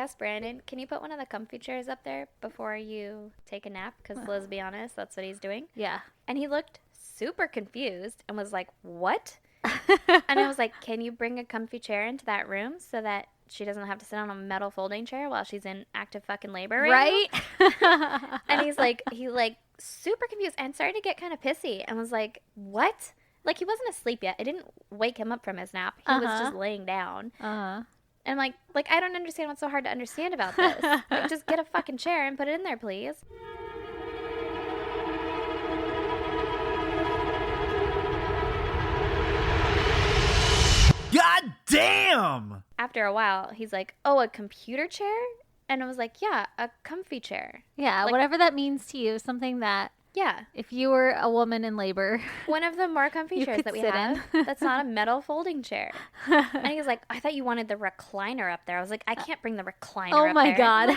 asked Brandon, can you put one of the comfy chairs up there before you take a nap? Because let's be honest, that's what he's doing. Yeah. And he looked super confused and was like, what? And I was like, can you bring a comfy chair into that room so that she doesn't have to sit on a metal folding chair while she's in active fucking labor Right? now? And he super confused and started to get kind of pissy and was like, what? Like, he wasn't asleep yet. I didn't wake him up from his nap. He was just laying down. Uh-huh. And like, I don't understand what's so hard to understand about this. Like, just get a fucking chair and put it in there, please. God damn! After a while, he's like, oh, a computer chair? And I was like, yeah, a comfy chair. Yeah, Like- whatever that means to you, something that Yeah. if you were a woman in labor. One of the more comfy You chairs could that we sit have in. that's not a metal folding chair. And he was like, I thought you wanted the recliner up there. I was like, I can't bring the recliner Oh up my there. God.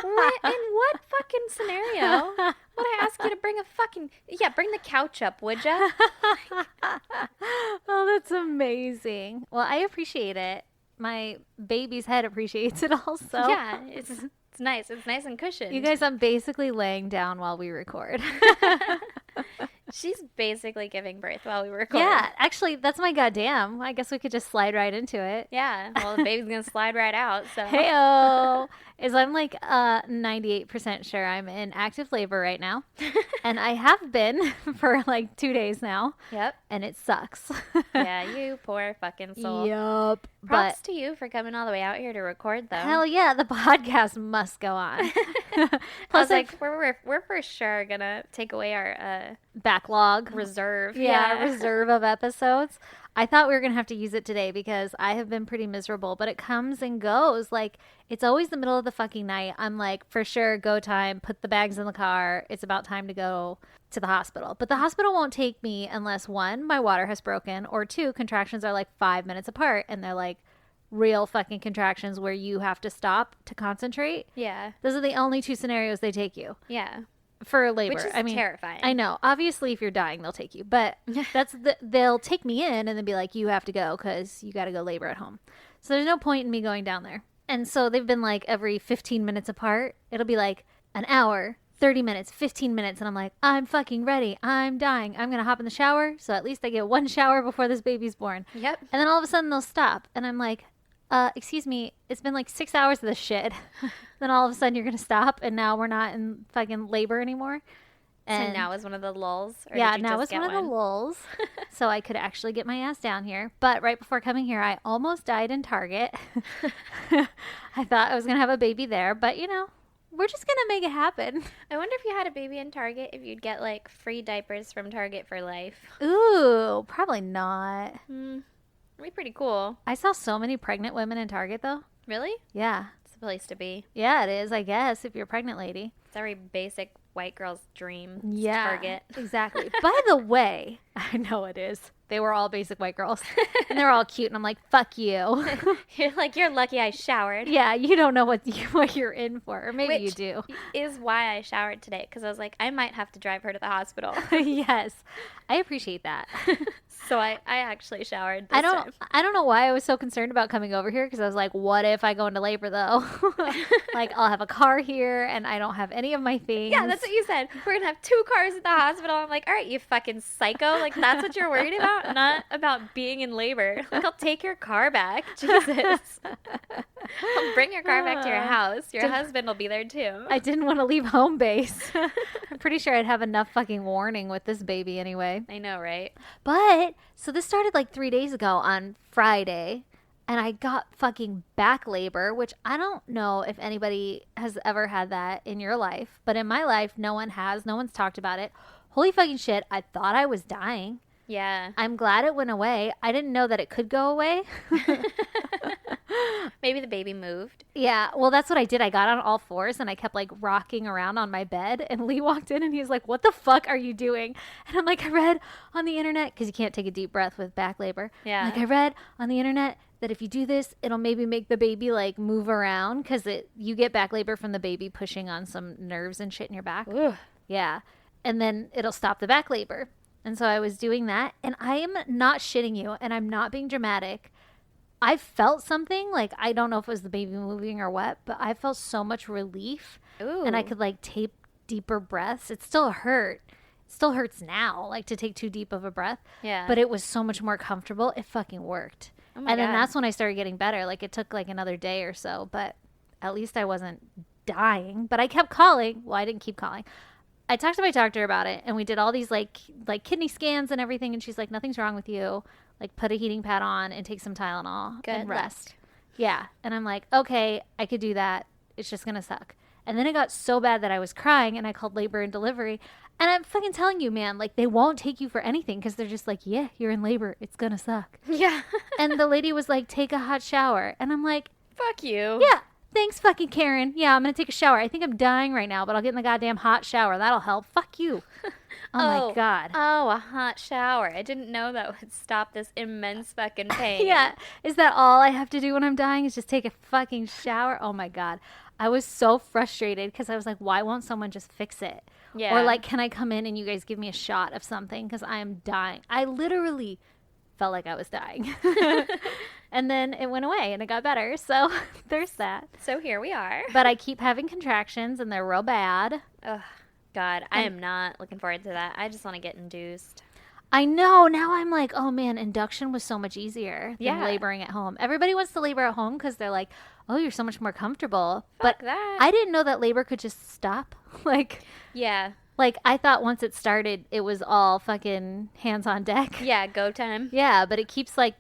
What? In what fucking scenario would I ask you to bring a fucking... Yeah, bring the couch up, would ya? Oh, that's amazing. Well, I appreciate it. My baby's head appreciates it also. Yeah, it's nice. It's nice and cushioned. You guys, I'm basically laying down while we record. She's basically giving birth while we record. Yeah, actually, that's my goddamn. I guess we could just slide right into it. Yeah. Well, the baby's going to slide right out, so... Heyo! Is I'm like 98% sure I'm in active labor right now. And I have been for like 2 days now. Yep. And it sucks. Yeah, you poor fucking soul. Yup. Props But to you for coming all the way out here to record, though. hell yeah, the podcast must go on. I Plus, was like, we're for sure gonna take away our backlog. reserve. Yeah, reserve of episodes. I thought we were going to have to use it today because I have been pretty miserable, but it comes and goes. Like, it's always the middle of the fucking night. I'm like, for sure, go time, put the bags in the car. It's about time to go to the hospital. But the hospital won't take me unless, one, my water has broken, or two, contractions are like 5 minutes apart and they're like real fucking contractions where you have to stop to concentrate. Yeah. Those are the only two scenarios they take you Yeah. for labor. Which is I mean, terrifying. I know. Obviously, if you're dying, they'll take you. But they'll take me in and then be like, you have to go because you got to go labor at home. So there's no point in me going down there. And so they've been like every 15 minutes apart. It'll be like an hour, 30 minutes, 15 minutes. And I'm like, I'm fucking ready. I'm dying. I'm going to hop in the shower. So at least I get one shower before this baby's born. Yep. And then all of a sudden they'll stop. And I'm like, excuse me, it's been like 6 hours of this shit. Then all of a sudden you're going to stop and now we're not in fucking labor anymore. And so now is one of the lulls? Or Yeah, did you now just is one of the lulls. So I could actually get my ass down here. But right before coming here, I almost died in Target. I thought I was going to have a baby there. But, you know, we're just going to make it happen. I wonder if you had a baby in Target, if you'd get like free diapers from Target for life. Ooh, probably not. It'd be pretty cool. I saw so many pregnant women in Target, though. Really? Yeah. It's the place to be. Yeah, it is, I guess, if you're a pregnant lady. It's every basic white girl's dream. Yeah, Target. Exactly. By the way, I know it is. They were all basic white girls. And they're all cute. And I'm like, fuck you. You're like, you're lucky I showered. Yeah, you don't know what you're in for. Or maybe you Which do. is why I showered today. Because I was like, I might have to drive her to the hospital. Yes. I appreciate that. So I actually showered this time. I don't know why I was so concerned about coming over here because I was like, what if I go into labor though? Like I'll have a car here and I don't have any of my things. Yeah, that's what you said. We're going to have 2 cars at the hospital. I'm like, all right, you fucking psycho. Like, that's what you're worried about? Not about being in labor. Like, I'll take your car back. Jesus. I'll bring your car back to your house. Your husband will be there too. I didn't want to leave home base. I'm pretty sure I'd have enough fucking warning with this baby anyway. I know, right? But, so this started like 3 days ago on Friday, and I got fucking back labor, which I don't know if anybody has ever had that in your life, but in my life, no one has. No one's talked about it. Holy fucking shit, I thought I was dying. Yeah. I'm glad it went away. I didn't know that it could go away. Maybe the baby moved. Yeah, well, that's what I did. I got on all fours and I kept like rocking around on my bed. And Lee walked in and he was like, "What the fuck are you doing?" And I'm like, "I read on the internet," because you can't take a deep breath with back labor. Yeah. Like, I read on the internet that if you do this, it'll maybe make the baby like move around because you get back labor from the baby pushing on some nerves and shit in your back. Ugh. Yeah. And then it'll stop the back labor. And so I was doing that. And I am not shitting you and I'm not being dramatic. I felt something, like, I don't know if it was the baby moving or what, but I felt so much relief. Ooh. And I could, like, take deeper breaths. It still hurt. It still hurts now, like, to take too deep of a breath. Yeah. But it was so much more comfortable. It fucking worked. Oh my And then God. that's when I started getting better. Like, it took, like, another day or so. But at least I wasn't dying. But I kept calling. Well, I didn't keep calling. I talked to my doctor about it, and we did all these, like kidney scans and everything. And she's like, nothing's wrong with you. Like, put a heating pad on and take some Tylenol Good and luck. rest. Yeah. And I'm like, okay, I could do that. It's just going to suck. And then it got so bad that I was crying, and I called labor and delivery. And I'm fucking telling you, man, like, they won't take you for anything because they're just like, yeah, you're in labor. It's going to suck. Yeah. And the lady was like, take a hot shower. And I'm like, Fuck you. yeah, thanks, fucking Karen. Yeah, I'm going to take a shower. I think I'm dying right now, but I'll get in the goddamn hot shower. That'll help. Fuck you. Oh, my God. Oh, a hot shower. I didn't know that would stop this immense fucking pain. Yeah. Is that all I have to do when I'm dying is just take a fucking shower? Oh, my God. I was so frustrated because I was like, why won't someone just fix it? Yeah. Or like, can I come in and you guys give me a shot of something because I am dying? I literally felt like I was dying. And then it went away and it got better. So there's that. So here we are. But I keep having contractions and they're real bad. Ugh, God, I am not looking forward to that. I just want to get induced. I know. Now I'm like, oh man, induction was so much easier than Yeah. laboring at home. Everybody wants to labor at home because they're like, oh, you're so much more comfortable. Fuck But that. I didn't know that labor could just stop. Yeah. Like I thought once it started, it was all fucking hands on deck. Yeah, go time. Yeah, but it keeps like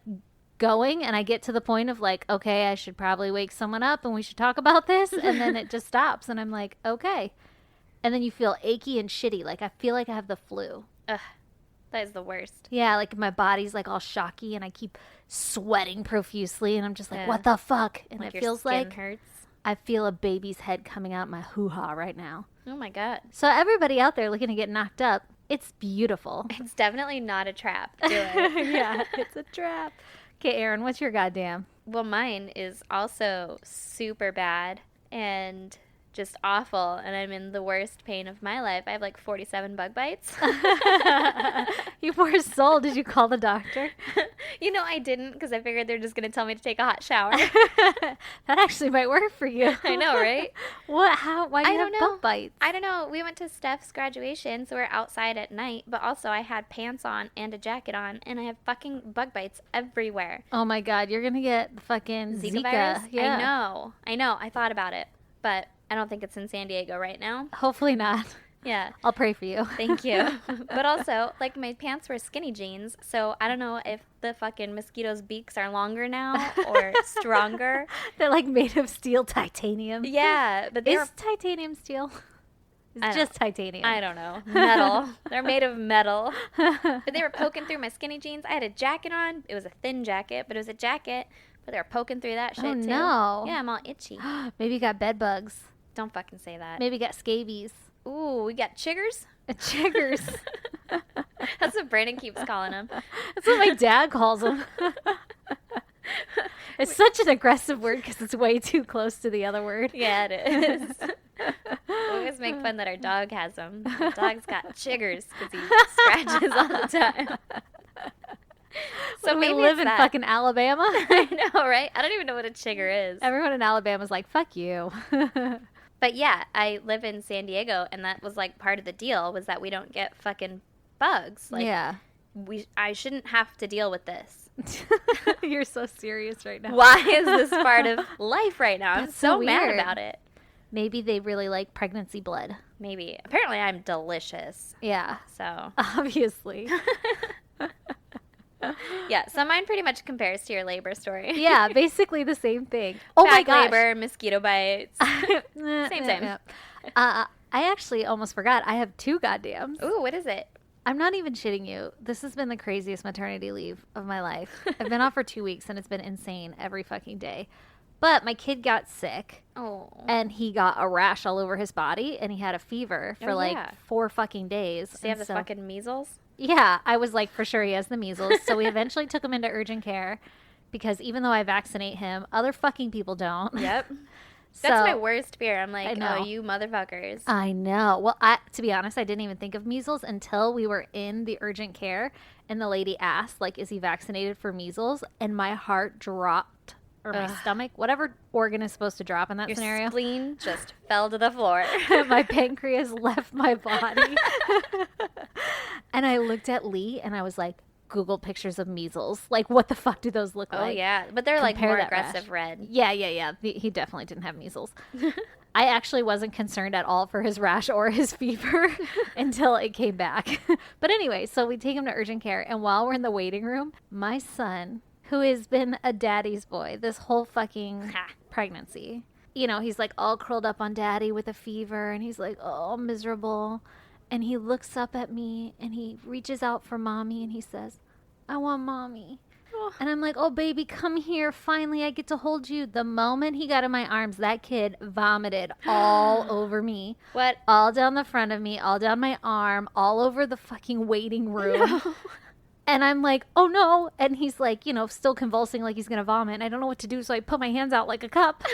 going, and I get to the point of like, okay, I should probably wake someone up and we should talk about this, and then it just stops, and I'm like, okay. And then you feel achy and shitty, like I feel like I have the flu. Ugh, that is the worst. Yeah, like my body's like all shocky, and I keep sweating profusely, and I'm just like, Yeah. what the fuck? And Like it your feels skin like hurts. I feel a baby's head coming out my hoo-ha right now. Oh my God. So everybody out there looking to get knocked up, it's beautiful. It's definitely not a trap. Do it. Yeah, it's a trap. Okay, Aaron, what's your goddamn? Well, mine is also super bad and just awful, and I'm in the worst pain of my life. I have like 47 bug bites. You poor soul. Did you call the doctor? You know, I didn't because I figured they're just going to tell me to take a hot shower. That actually might work for you. I know, right? What? How? Why do I you have don't know. bug bites? I don't know. We went to Steph's graduation, so we're outside at night, but also I had pants on and a jacket on, and I have fucking bug bites everywhere. Oh my God, you're gonna get the fucking Zika. Virus? Yeah. I know. I thought about it, but I don't think it's in San Diego right now. Hopefully not. Yeah. I'll pray for you. Thank you. But also, like, my pants were skinny jeans, so I don't know if the fucking mosquitoes' beaks are longer now or stronger. They're like made of steel titanium. Yeah, but they Is were, titanium steel? I It's don't- just titanium. I don't know, metal. They're made of metal. But they were poking through my skinny jeans. I had a jacket on. It was a thin jacket, but it was a jacket. But they were poking through that shit, Oh, too. no. Yeah, I'm all itchy. Maybe you got bed bugs. Don't fucking say that. Maybe you got scabies. Ooh, we got chiggers? Chiggers. That's what Brandon keeps calling them. That's what my dad calls them. It's such an aggressive word because it's way too close to the other word. Yeah, it is. We always make fun that our dog has them. The dog's got chiggers because he scratches all the time. So we maybe live it's in that. fucking Alabama. I know, right? I don't even know what a chigger is. Everyone in Alabama's like, fuck you. But yeah, I live in San Diego, and that was like part of the deal was that we don't get fucking bugs. Like, yeah. I shouldn't have to deal with this. You're so serious right now. Why is this part of life right now? I'm That's so so mad weird. about it. Maybe they really like pregnancy blood. Maybe. Apparently, I'm delicious. Yeah. So, Obviously. yeah. So mine pretty much compares to your labor story. Yeah, basically the same thing. Oh my Back gosh. labor, mosquito bites. Same. I actually almost forgot. I have two goddams. Ooh, what is it? I'm not even shitting you. This has been the craziest maternity leave of my life. I've been off for 2 weeks and it's been insane every fucking day. But my kid got sick Oh. and he got a rash all over his body and he had a fever for Oh, like yeah. 4 fucking days. Does he have And the fucking measles? Yeah, I was like, for sure he has the measles. So we eventually took him into urgent care because even though I vaccinate him, other fucking people don't. Yep. That's So- my worst fear. I'm I like, know. oh, you motherfuckers. I know. Well, to be honest, I didn't even think of measles until we were in the urgent care and the lady asked, like, is he vaccinated for measles? And my heart dropped, or my stomach, whatever organ is supposed to drop in that Your scenario. spleen just fell to the floor. My pancreas left my body. And I looked at Lee and I was like, Google pictures of measles. Like, what the fuck do those look Oh, like? yeah. But they're like Compare more that aggressive rash. red. Yeah. He definitely didn't have measles. I actually wasn't concerned at all for his rash or his fever until it came back. But anyway, so we take him to urgent care. And while we're in the waiting room, my son, who has been a daddy's boy this whole fucking Ha. pregnancy, you know, he's like all curled up on daddy with a fever. And he's like, oh, miserable. And he looks up at me and he reaches out for mommy and he says, I want mommy. Oh. And I'm like, oh, baby, come here. Finally, I get to hold you. The moment he got in my arms, that kid vomited all over me. What? All down the front of me, all down my arm, all over the fucking waiting room. And I'm like, oh no. And he's like, you know, still convulsing like he's going to vomit. And I don't know what to do. So I put my hands out like a cup,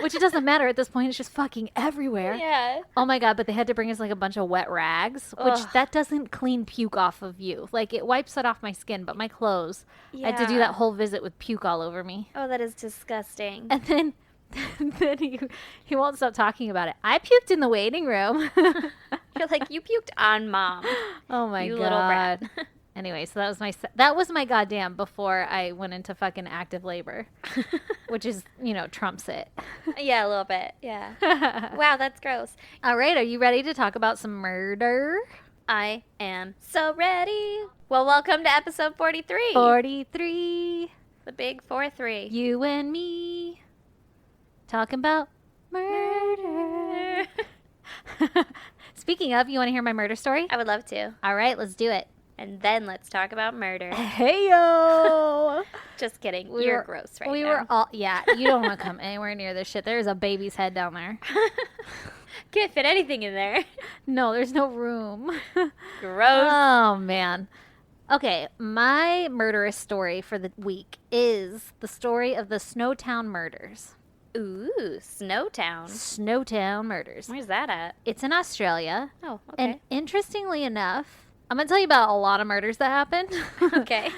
which it doesn't matter at this point. It's just fucking everywhere. Yeah. Oh my God. But they had to bring us like a bunch of wet rags, which Ugh. that doesn't clean puke off of you. Like it wipes it off my skin, but my clothes. I had to do Yeah. that whole visit with puke all over me. Oh, that is disgusting. And then, then he won't stop talking about it. I puked in the waiting room. You're like, you puked on mom. Oh my You God. little brat. Anyway, so that was my goddamn before I went into fucking active labor, which is, you know, trumps it. Yeah, a little bit. Yeah. Wow, that's gross. All right, are you ready to talk about some murder? I am so ready. Well, welcome to episode 43. 43, The big 4-3. you and me, talking about murder. Speaking of, you want to hear my murder story? I would love to. All right, let's do it. And then let's talk about murder. Hey yo! Just kidding. We You're were- gross right we now. were all, yeah, you don't want to come anywhere near this shit. There's a baby's head down there. Can't fit anything in there. No, there's no room. Gross. Oh, man. Okay, my murderous story for the week is the story of the Snowtown murders. Ooh, Snowtown. Snowtown murders. Where's that at? It's in Australia. Oh, okay. And interestingly enough, I'm going to tell you about a lot of murders that happened. Okay.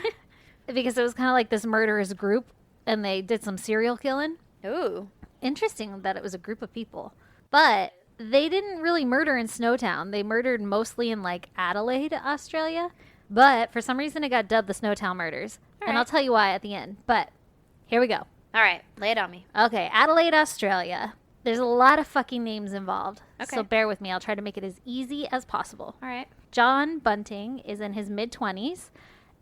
Because it was kind of like this murderous group and they did some serial killing. Ooh. Interesting that it was a group of people. But they didn't really murder in Snowtown. They murdered mostly in like Adelaide, Australia. But for some reason it got dubbed the Snowtown murders. All And right. I'll tell you why at the end. But here we go. All right, lay it on me. Okay, Adelaide, Australia. There's a lot of fucking names involved. Okay. So bear with me. I'll try to make it as easy as possible. All right. John Bunting is in his mid-20s,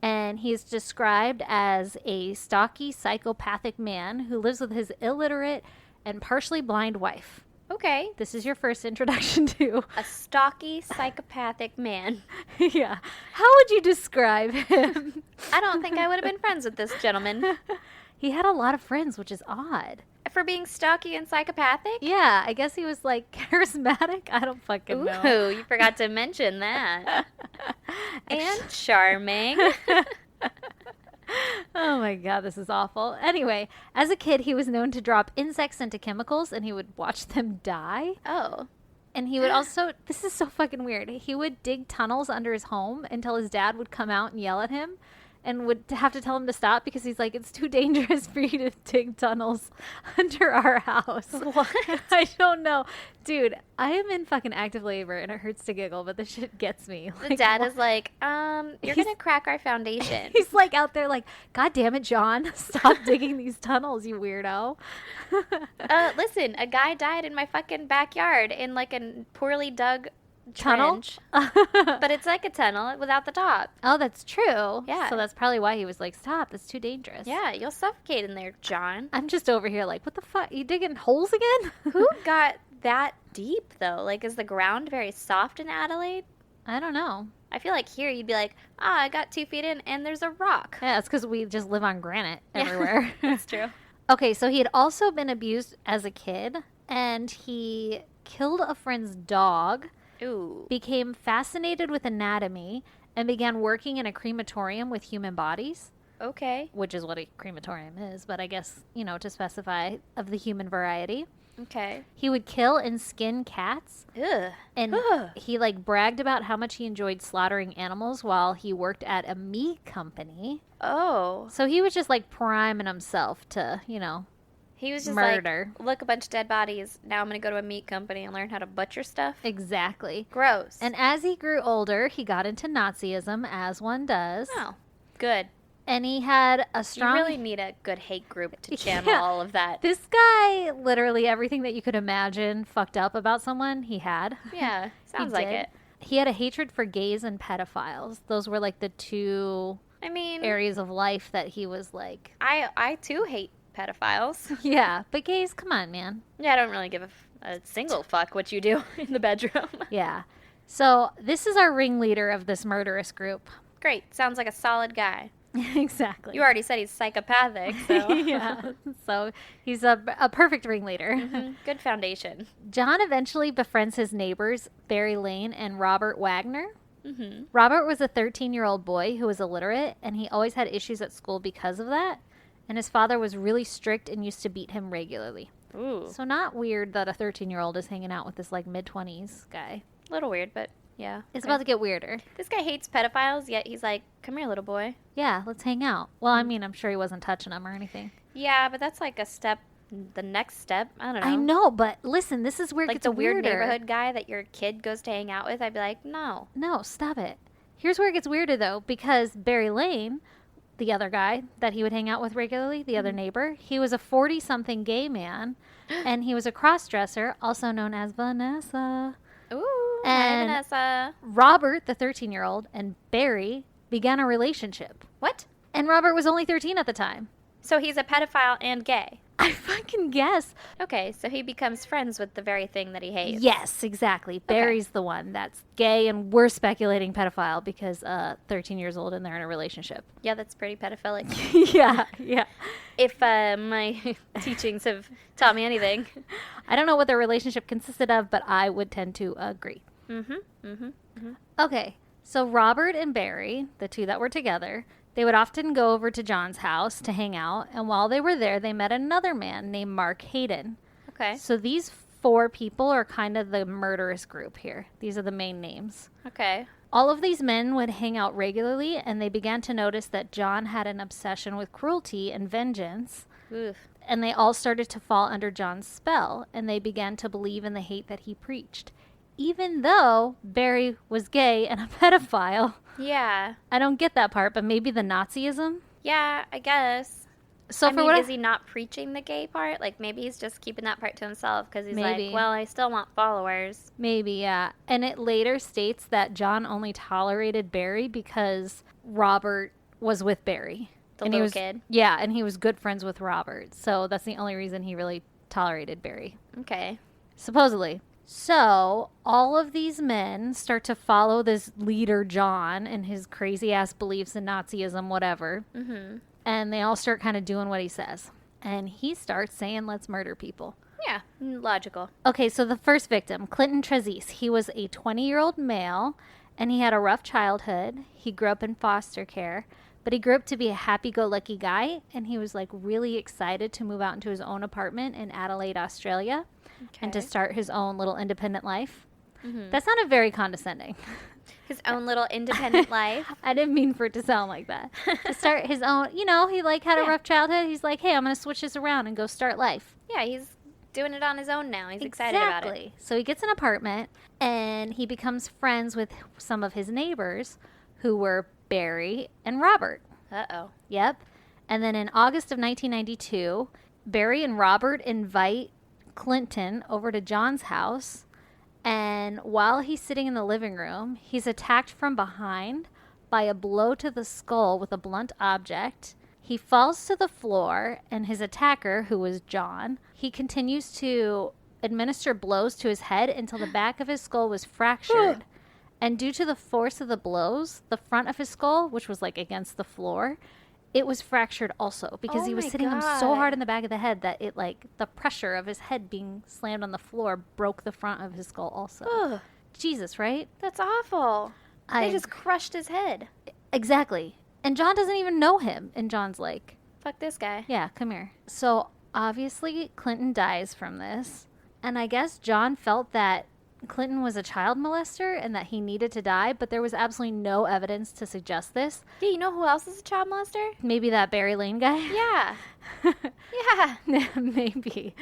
and he's described as a stocky, psychopathic man who lives with his illiterate and partially blind wife. Okay. This is your first introduction to... A stocky, psychopathic man. Yeah. How would you describe him? I don't think I would have been friends with this gentleman. He had a lot of friends, which is odd. For being stocky and psychopathic? Yeah, I guess he was, like, charismatic. I don't fucking know. Ooh, you forgot to mention that. And charming. Oh my God, this is awful. Anyway, as a kid, he was known to drop insects into chemicals and he would watch them die. Oh. And he would also, this is so fucking weird. He would dig tunnels under his home until his dad would come out and yell at him and would have to tell him to stop because he's like, it's too dangerous for you to dig tunnels under our house. What? I don't know. Dude, I am in fucking active labor and it hurts to giggle, but this shit gets me. The Like, dad wha- is like, you're He's- gonna crack our foundation. He's like out there like, God damn it, John. Stop digging these tunnels, you weirdo. Listen, a guy died in my fucking backyard in like a poorly dug Tunnel? trench. But it's like a tunnel without the top. Oh, that's true. Yeah. So that's probably why he was like, stop, that's too dangerous. Yeah, you'll suffocate in there, John. I'm just over here like, what the fuck? You digging holes again? Who got that deep though? Like, is the ground very soft in Adelaide? I don't know. I feel like here you'd be like, I got 2 feet in and there's a rock. Yeah, it's because we just live on granite Yeah, everywhere. That's true. Okay, so he had also been abused as a kid and he killed a friend's dog, Ooh. became fascinated with anatomy, and began working in a crematorium with human bodies. Okay. Which is what a crematorium is, but I guess, you know, to specify of the human variety. Okay. He would kill and skin cats. Ugh. And Ugh. he like bragged about how much he enjoyed slaughtering animals while he worked at a meat company. Oh. So he was just like priming himself to, you know, He was just murder. like, look, a bunch of dead bodies. Now I'm going to go to a meat company and learn how to butcher stuff. Exactly. Gross. And as he grew older, he got into Nazism, as one does. Oh, good. And he had a You strong. really need a good hate group to channel Yeah. all of that. This guy, literally everything that you could imagine fucked up about someone, he had. Yeah, sounds like did. it. He had a hatred for gays and pedophiles. Those were like the two I mean, areas of life that he was like, I too hate pedophiles. yeah, but gays, come on, man. Yeah, I don't really give a single fuck what you do in the bedroom. Yeah. So this is our ringleader of this murderous group. Great. Sounds like a solid guy. Exactly. You already said he's psychopathic, so Yeah. So he's a perfect ringleader. Mhm. Good foundation. John eventually befriends his neighbors, Barry Lane and Robert Wagner. Mm-hmm. Robert was a 13-year-old boy who was illiterate, and he always had issues at school because of that. And his father was really strict and used to beat him regularly. Ooh, So not weird that a 13-year-old is hanging out with this like mid-20s guy. a little weird, but yeah. It's okay. about to get weirder. This guy hates pedophiles, yet he's like, "Come here, little boy." Yeah, let's hang out. Well, I mean, I'm sure he wasn't touching him or anything. Yeah, but that's like a step, the next step. I don't know. I know, but listen, this is where it Like gets the weird weirder. neighborhood guy that your kid goes to hang out with. I'd be like, no. No, stop it. Here's where it gets weirder, though, because Barry Lane, the other guy that he would hang out with regularly, the other neighbor, he was a 40-something gay man, and he was a cross-dresser, also known as Vanessa. Ooh, And- hi, Vanessa. Robert, the 13-year-old, and Barry began a relationship. What? And Robert was only 13 at the time. So he's a pedophile and gay. I fucking guess. Okay, so he becomes friends with the very thing that he hates. Yes, exactly. Barry's the one that's gay, and we're speculating pedophile because 13 years old and they're in a relationship. Yeah, that's pretty pedophilic. Yeah. If my teachings have taught me anything. I don't know what their relationship consisted of, but I would tend to agree. Mm-hmm. Mm-hmm. Okay, so Robert and Barry, the two that were together, they would often go over to John's house to hang out, and while they were there, they met another man named Mark Hayden. Okay. So these 4 people are kind of the murderous group here. These are the main names. Okay. All of these men would hang out regularly, and they began to notice that John had an obsession with cruelty and vengeance, Oof. and they all started to fall under John's spell, and they began to believe in the hate that he preached. Even though Barry was gay and a pedophile. Yeah. I don't get that part, but maybe the Nazism? Yeah, I guess. So I for mean, what is he not preaching the gay part? Like, maybe he's just keeping that part to himself because he's Maybe. like, well, I still want followers. Maybe, yeah. And it later states that John only tolerated Barry because Robert was with Barry. The and little he was, kid. Yeah, and he was good friends with Robert. So that's the only reason he really tolerated Barry. Okay. Supposedly. So all of these men start to follow this leader, John, and his crazy ass beliefs in Nazism, whatever. Mm-hmm. And they all start kind of doing what he says. And he starts saying, let's murder people. Yeah, logical. Okay, so the first victim, Clinton Trezise, he was a 20-year-old male, and he had a rough childhood. He grew up in foster care, but he grew up to be a happy-go-lucky guy, and he was like really excited to move out into his own apartment in Adelaide, Australia, and to Okay. start his own little independent life. Mhm. That sounded very condescending. His own little independent life. I didn't mean for it to sound like that. To start his own, you know, he like had a Yeah. rough childhood. He's like, hey, I'm going to switch this around and go start life. Yeah, he's doing it on his own now. He's excited about it. So he gets an apartment and he becomes friends with some of his neighbors who were Barry and Robert. Uh-oh. Yep. And then in August of 1992, Barry and Robert invite Clinton over to John's house. And while he's sitting in the living room, he's attacked from behind by a blow to the skull with a blunt object. He falls to the floor, and his attacker, who was John, he continues to administer blows to his head until the back of his skull was fractured. And due to the force of the blows, the front of his skull, which was like against the floor, it was fractured also because Oh he was my hitting him so God. hard in the back of the head that it like the pressure of his head being slammed on the floor broke the front of his skull also. Ugh, Jesus, right? that's awful. I They just crushed his head. exactly. And John doesn't even know him. And John's like, Fuck this guy. yeah, come here. So obviously Clinton dies from this. And I guess John felt that Clinton was a child molester and that he needed to die, but there was absolutely no evidence to suggest this. Yeah, you know who else is a child molester? Maybe that Barry Lane guy? Yeah. Yeah. Maybe.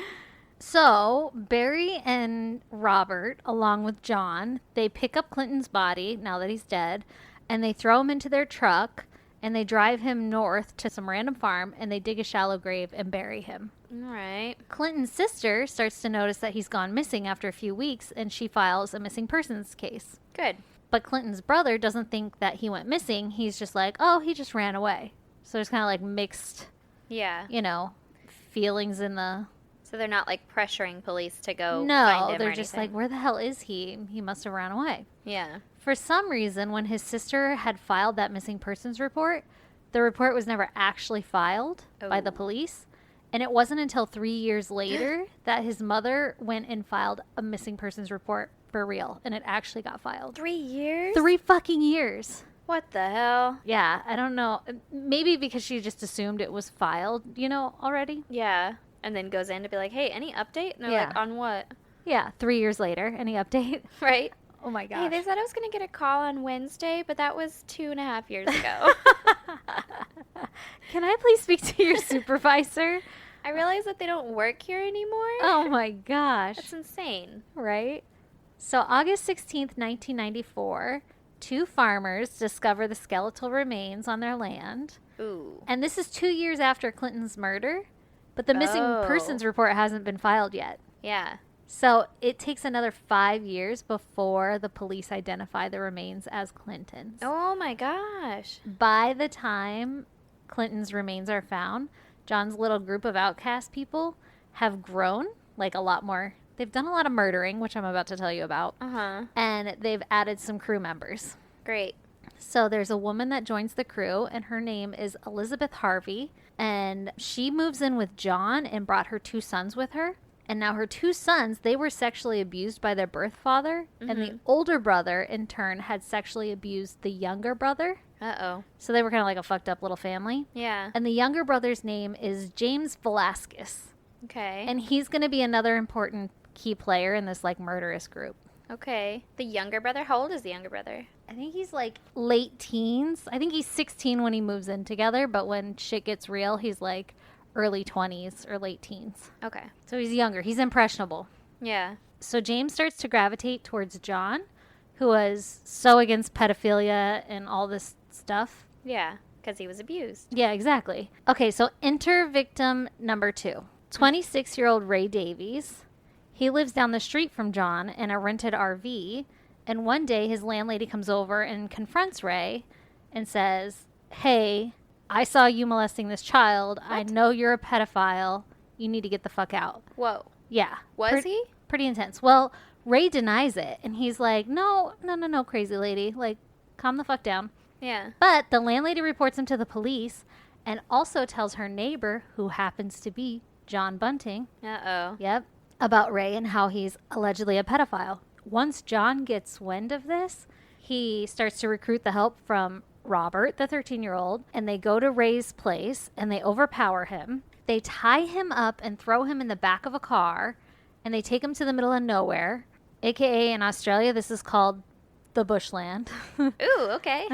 So, Barry and Robert, along with John, they pick up Clinton's body, now that he's dead, and they throw him into their truck, and they drive him north to some random farm, and they dig a shallow grave and bury him. All right. Clinton's sister starts to notice that he's gone missing after a few weeks, and she files a missing persons case. Good. But Clinton's brother doesn't think that he went missing. He's just like, oh, he just ran away. So there's kind of like mixed, Yeah. feelings in the... So they're not like pressuring police to go find No, him they're or just anything. like, where the hell is he? He must have ran away. Yeah. For some reason, when his sister had filed that missing persons report, the report was never actually filed by the Oh. police. And it wasn't until 3 years later that his mother went and filed a missing persons report for real. And it actually got filed. 3 years? 3 fucking years. What the hell? Yeah, I don't know. Maybe because she just assumed it was filed, already. Yeah. And then goes in to be like, hey, any update? And they're like, Yeah. on what? Yeah, 3 years later. Any update? Right? Oh my gosh. Hey, they said I was going to get a call on Wednesday, but that was 2.5 years ago. Can I please speak to your supervisor? I realize that they don't work here anymore. Oh my gosh. That's insane. Right? So, August 16th, 1994, 2 farmers discover the skeletal remains on their land. Ooh. And this is 2 years after Clinton's murder, but the missing Oh. persons report hasn't been filed yet. Yeah. So, it takes another 5 years before the police identify the remains as Clinton's. Oh my gosh. By the time Clinton's remains are found, John's little group of outcast people have grown, like a lot more. They've done a lot of murdering, which I'm about to tell you about, Uh-huh. and they've added some crew members. Great. So there's a woman that joins the crew, and her name is Elizabeth Harvey, and she moves in with John and brought her 2 sons with her. And now her 2 sons, they were sexually abused by their birth father, and the older brother, in turn, had sexually abused the younger brother. Uh-oh. So they were kind of like a fucked up little family. Yeah. And the younger brother's name is James Velasquez. Okay. And he's going to be another important key player in this like murderous group. Okay. The younger brother? How old is the younger brother? I think he's like late teens. I think he's 16 when he moves in together, but when shit gets real, he's like early 20s or late teens. Okay. So he's younger. He's impressionable. Yeah. So James starts to gravitate towards John, who was so against pedophilia and all this stuff. Yeah. Because he was abused. Yeah, exactly. Okay, so enter victim number 2. 26-year-old Ray Davies. He lives down the street from John in a rented RV, and one day his landlady comes over and confronts Ray and says, hey, I saw you molesting this child. I know you're a pedophile. You need to get the fuck out. Whoa. Yeah. Was he? Pretty intense. Well, Ray denies it, and he's like, no, crazy lady. Like, calm the fuck down. Yeah. But the landlady reports him to the police and also tells her neighbor, who happens to be John Bunting, Uh-oh. yep, about Ray and how he's allegedly a pedophile. Once John gets wind of this, he starts to recruit the help from Robert, the 13-year-old, and they go to Ray's place and they overpower him. They tie him up and throw him in the back of a car, and they take him to the middle of nowhere, aka in Australia, this is called the bushland. Ooh, okay.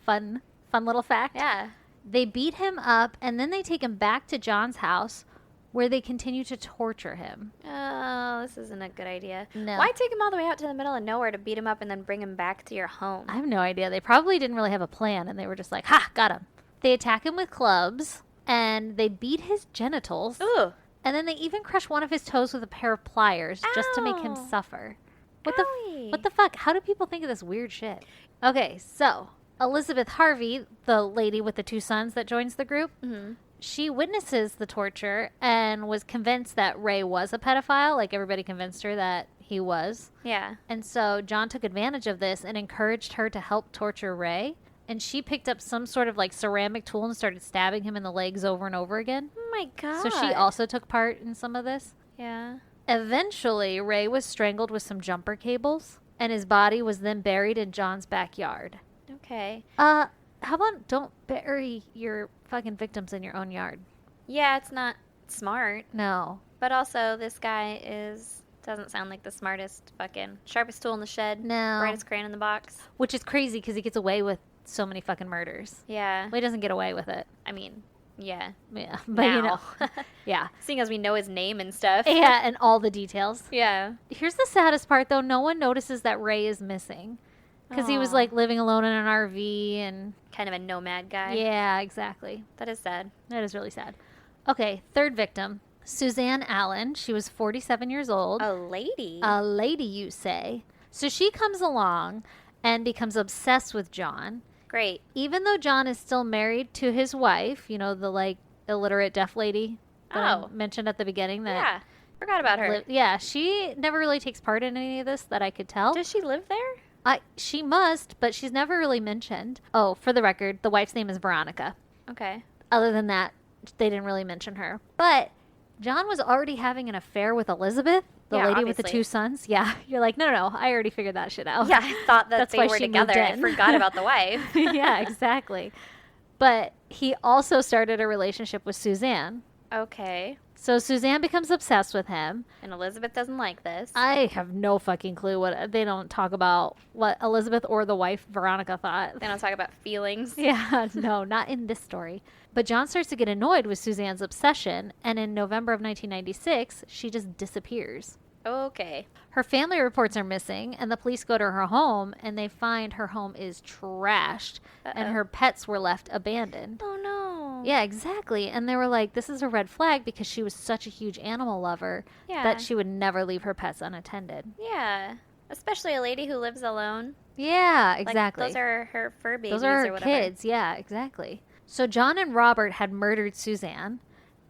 Fun little fact. Yeah. They beat him up, and then they take him back to John's house, where they continue to torture him. Oh, this isn't a good idea. No. Why take him all the way out to the middle of nowhere to beat him up and then bring him back to your home? I have no idea. They probably didn't really have a plan, and they were just like, ha, got him. They attack him with clubs, and they beat his genitals, Ooh. and then they even crush one of his toes with a pair of pliers just to make him Ow. suffer. Owie. What the fuck? How do people think of this weird shit? Okay, so Elizabeth Harvey, the lady with the 2 sons that joins the group, Mhm. she witnesses the torture and was convinced that Ray was a pedophile. Like, everybody convinced her that he was. Yeah. And so John took advantage of this and encouraged her to help torture Ray. And she picked up some sort of like ceramic tool and started stabbing him in the legs over and over again. Oh my god. So she also took part in some of this. Yeah. Eventually, Ray was strangled with some jumper cables, and his body was then buried in John's backyard. Okay. How about don't bury your fucking victims in your own yard? Yeah, it's not smart. No. But also, this guy is Doesn't sound like the smartest fucking sharpest tool in the shed. No. Brightest crayon in the box. Which is crazy because he gets away with so many fucking murders. Yeah. Well, he doesn't get away with it. I mean, yeah. Yeah. But you know. Now. Yeah. Seeing as we know his name and stuff. Yeah, and all the details. Yeah. Here's the saddest part, though. No one notices that Ray is missing. Because he was, Aw. like, living alone in an RV and... Kind of a nomad guy. Yeah, exactly. That is sad. That is really sad. Okay, third victim. Suzanne Allen. She was 47 years old. A lady. A lady, you say. So she comes along and becomes obsessed with John. Great. Even though John is still married to his wife, you know, the, like, illiterate deaf lady that I Oh. mentioned at the beginning. That Yeah. Forgot about her. yeah, she never really takes part in any of this that I could tell. Does she live there? She must, but she's never really mentioned. Oh, for the record, the wife's name is Veronica. Okay. Other than that, they didn't really mention her. But John was already having an affair with Elizabeth, the Yeah, lady with the obviously. 2 sons. Yeah, you're like, no, I already figured that shit out. Yeah, I thought that That's they why were she moved together. I in. forgot about the wife. Yeah, exactly. But he also started a relationship with Suzanne. Okay. So Suzanne becomes obsessed with him. And Elizabeth doesn't like this. I have no fucking clue what they don't talk about what Elizabeth or the wife Veronica thought. They don't talk about feelings. Yeah, no, not in this story. But John starts to get annoyed with Suzanne's obsession, and in November of 1996, she just disappears. Okay. Her family reports are missing, and the police go to her home, and they find her home is trashed, and Uh-oh. her pets were left abandoned. Oh no. Yeah, exactly. And they were like, this is a red flag because she was such a huge animal lover Yeah. that she would never leave her pets unattended. Yeah. Especially a lady who lives alone. Yeah, Like, exactly. those are her fur babies Those are or her whatever. kids. Yeah, exactly. So John and Robert had murdered Suzanne.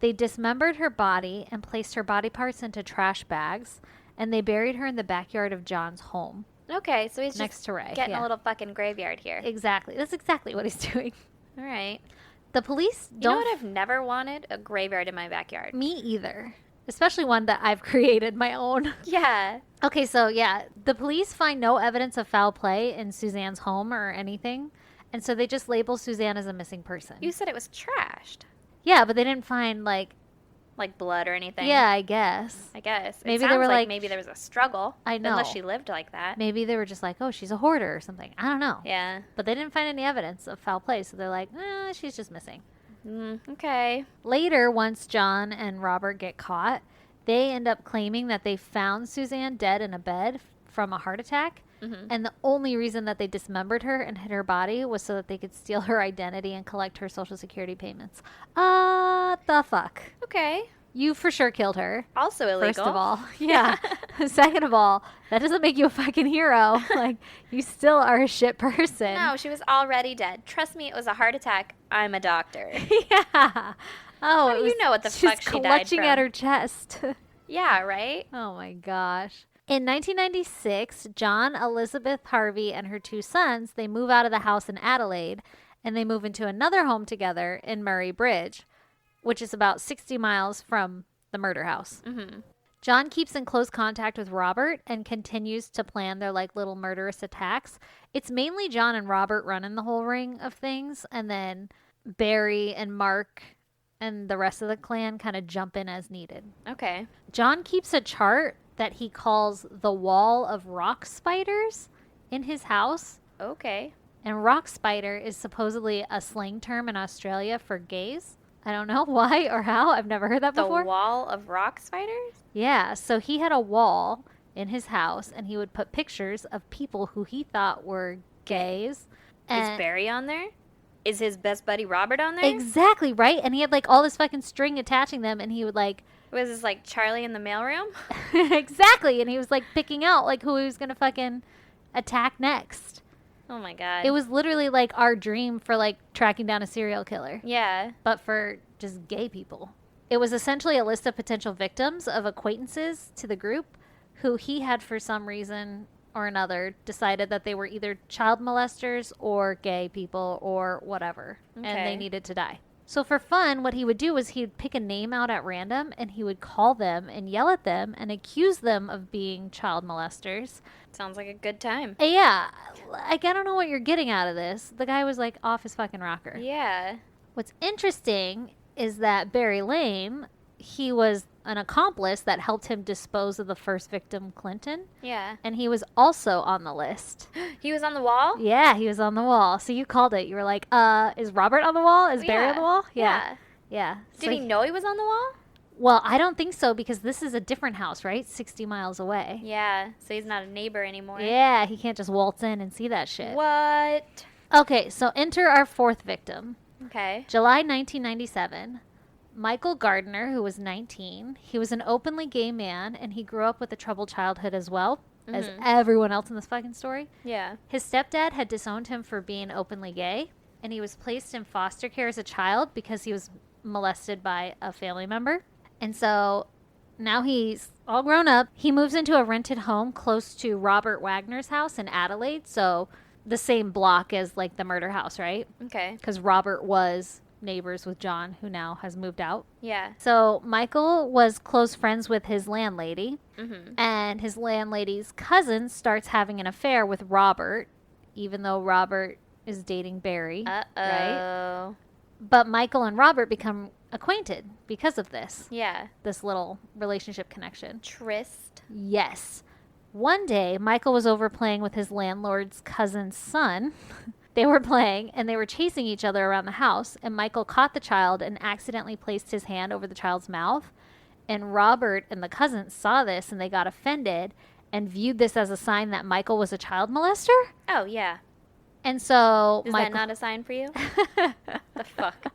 They dismembered her body and placed her body parts into trash bags, and they buried her in the backyard of John's home Okay, so he's next just to Ray. getting Yeah. a little fucking graveyard here. Exactly. That's exactly what he's doing. All right. The police You know don't. what I've never wanted? A graveyard in my backyard. Me either. Especially one that I've created my own. Yeah. Okay, so yeah, the police find no evidence of foul play in Suzanne's home or anything, and so they just label Suzanne as a missing person. You said it was trashed. Yeah, but they didn't find like. Like blood or anything. Yeah, I guess. I guess. Maybe it they sounds were like- maybe there was a struggle. I know. Unless she lived like that. Maybe they were just like, oh, she's a hoarder or something. I don't know. Yeah. But they didn't find any evidence of foul play, so they're like, she's just missing. Okay. Later, once John and Robert get caught, they end up claiming that they found Suzanne dead in a bed from a heart attack. Mhm. And the only reason that they dismembered her and hid her body was so that they could steal her identity and collect her Social Security payments. The fuck? Okay. You for sure killed her. Also illegal. First of all, yeah. Second of all, that doesn't make you a fucking hero. Like, you still are a shit person. No, she was already dead. Trust me, it was a heart attack. I'm a doctor. Yeah. Oh, How do you know what the she's fuck she died clutching at from? her chest. Yeah, right? Oh my gosh. In 1996, John, Elizabeth Harvey, and her 2 sons, they move out of the house in Adelaide, and they move into another home together in Murray Bridge, which is about 60 miles from the murder house. Mm-hmm. John keeps in close contact with Robert and continues to plan their like little murderous attacks. It's mainly John and Robert running the whole ring of things, and then Barry and Mark and the rest of the clan kind of jump in as needed. Okay. John keeps a chart that he calls the Wall of Rock Spiders in his house. Okay. And rock spider is supposedly a slang term in Australia for gays. I don't know why or how. I've never heard that The before. wall of rock spiders? Yeah, so he had a wall in his house and he would put pictures of people who he thought were gays. Is And Barry on there? Is his best buddy Robert on there? exactly, right? And he had like all this fucking string attaching them and he would like Was this like Charlie in the mailroom? exactly, and he was like picking out like who he was going to fucking attack next. Oh my god. It was literally like our dream for like tracking down a serial killer, Yeah. but for just gay people. It was essentially a list of potential victims of acquaintances to the group who he had for some reason or another decided that they were either child molesters or gay people or whatever, and they Okay. needed to die. So for fun, what he would do was he'd pick a name out at random and he would call them and yell at them and accuse them of being child molesters. Sounds like a good time. And yeah, like I don't know what you're getting out of this. The guy was like off his fucking rocker. Yeah. What's interesting is that Barry Lane, he was an accomplice that helped him dispose of the first victim, Clinton. Yeah. And he was also on the list. He was on the wall? Yeah, he was on the wall. So you called it. You were like, is Robert on the wall? Is Barry on the wall? Yeah. Did So he know he was on the wall? Well, I don't think so because this is a different house, right? 60 miles away. Yeah. So he's not a neighbor anymore. Yeah, he can't just waltz in and see that shit. What? Okay, so enter our fourth victim. Okay. July 1997. Michael Gardner, who was 19. He was an openly gay man, and he grew up with a troubled childhood as well, as everyone else in this fucking story. Yeah. His stepdad had disowned him for being openly gay, and he was placed in foster care as a child because he was molested by a family member. And so now he's all grown up. He moves into a rented home close to Robert Wagner's house in Adelaide, so the same block as like the murder house, right? Okay. Because Robert was neighbors with John, who now has moved out. Yeah. So Michael was close friends with his landlady, Mm-hmm. and his landlady's cousin starts having an affair with Robert, even though Robert is dating Barry. Uh-oh. Right? But Michael and Robert become acquainted because of this little relationship connection. Tryst. Yes. One day, Michael was over playing with his landlord's cousin's son. They were playing, and they were chasing each other around the house, and Michael caught the child and accidentally placed his hand over the child's mouth. And Robert and the cousin saw this, and they got offended and viewed this as a sign that Michael was a child molester. Oh, yeah. And so Is that not a sign for you? The fuck?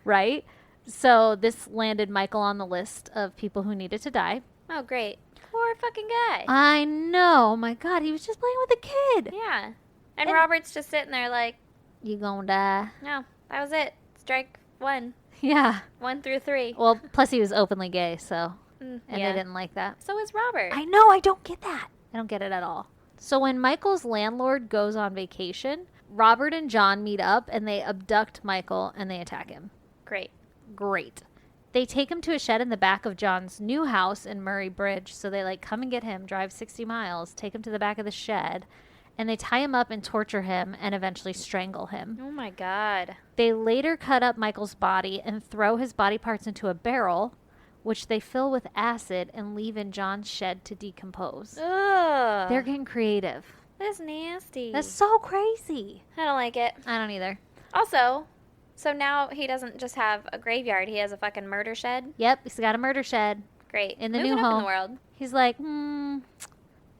Right? So this landed Michael on the list of people who needed to die. Oh, great. Poor fucking guy. I know. Oh my God, he was just playing with a kid. Yeah. And And- Robert's just sitting there like, You gonna die. no, that was it. Strike one. Yeah. 1 through 3. Well, plus he was openly gay, so. And yeah. they didn't like that. So is Robert. I know, I don't get that. I don't get it at all. So when Michael's landlord goes on vacation, Robert and John meet up and they abduct Michael and they attack him. Great. Great. They take him to a shed in the back of John's new house in Murray Bridge. So they like come and get him, drive 60 miles, take him to the back of the shed, and they tie him up and torture him and eventually strangle him. Oh my God. They later cut up Michael's body and throw his body parts into a barrel, which they fill with acid and leave in John's shed to decompose. Ugh. They're getting creative. That's nasty. That's so crazy. I don't like it. I don't either. Also, so now he doesn't just have a graveyard, he has a fucking murder shed. Yep, he's got a murder shed. Great. In the Moving new up home. in the world. He's like,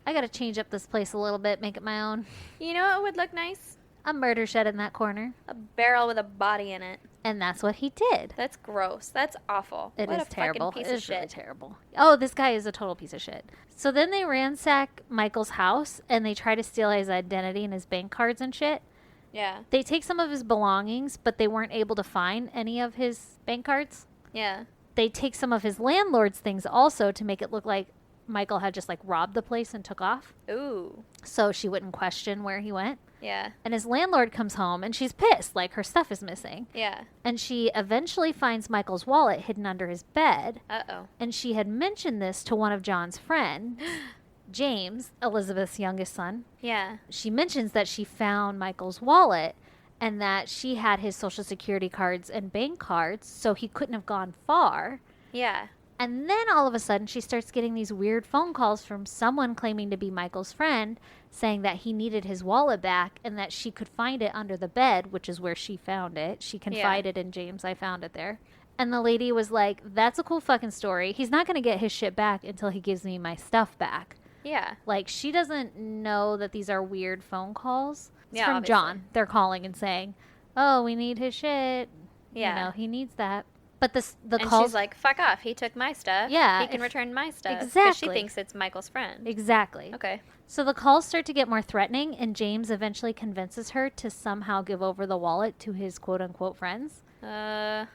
I gotta change up this place a little bit, make it my own. You know what would look nice? A murder shed in that corner. A barrel with a body in it. And that's what he did. That's gross. That's awful. It what is a terrible. Fucking piece It of is really shit. terrible. Oh, this guy is a total piece of shit. So then they ransack Michael's house and they try to steal his identity and his bank cards and shit. Yeah. They take some of his belongings, but they weren't able to find any of his bank cards. Yeah. They take some of his landlord's things also to make it look like Michael had just like robbed the place and took off. Ooh. So she wouldn't question where he went. Yeah. And his landlord comes home and she's pissed, like her stuff is missing. Yeah. And she eventually finds Michael's wallet hidden under his bed. Uh-oh. And she had mentioned this to one of John's friends, James, Elizabeth's youngest son. Yeah. She mentions that she found Michael's wallet and that she had his social security cards and bank cards, so he couldn't have gone far. Yeah. And then all of a sudden, she starts getting these weird phone calls from someone claiming to be Michael's friend, saying that he needed his wallet back and that she could find it under the bed, which is where she found it. She confided in James, I found it there. And the lady was like, that's a cool fucking story. He's not going to get his shit back until he gives me my stuff back. Yeah. Like, she doesn't know that these are weird phone calls. It's Yeah, from obviously. John. They're calling and saying, oh, we need his shit. Yeah. You know, he needs that. But the And calls... she's like, fuck off. He took my stuff. Yeah, He can if- return my stuff. 'Cause Exactly. she thinks it's Michael's friend. Exactly. Okay. So the calls start to get more threatening, and James eventually convinces her to somehow give over the wallet to his quote-unquote friends. Huh.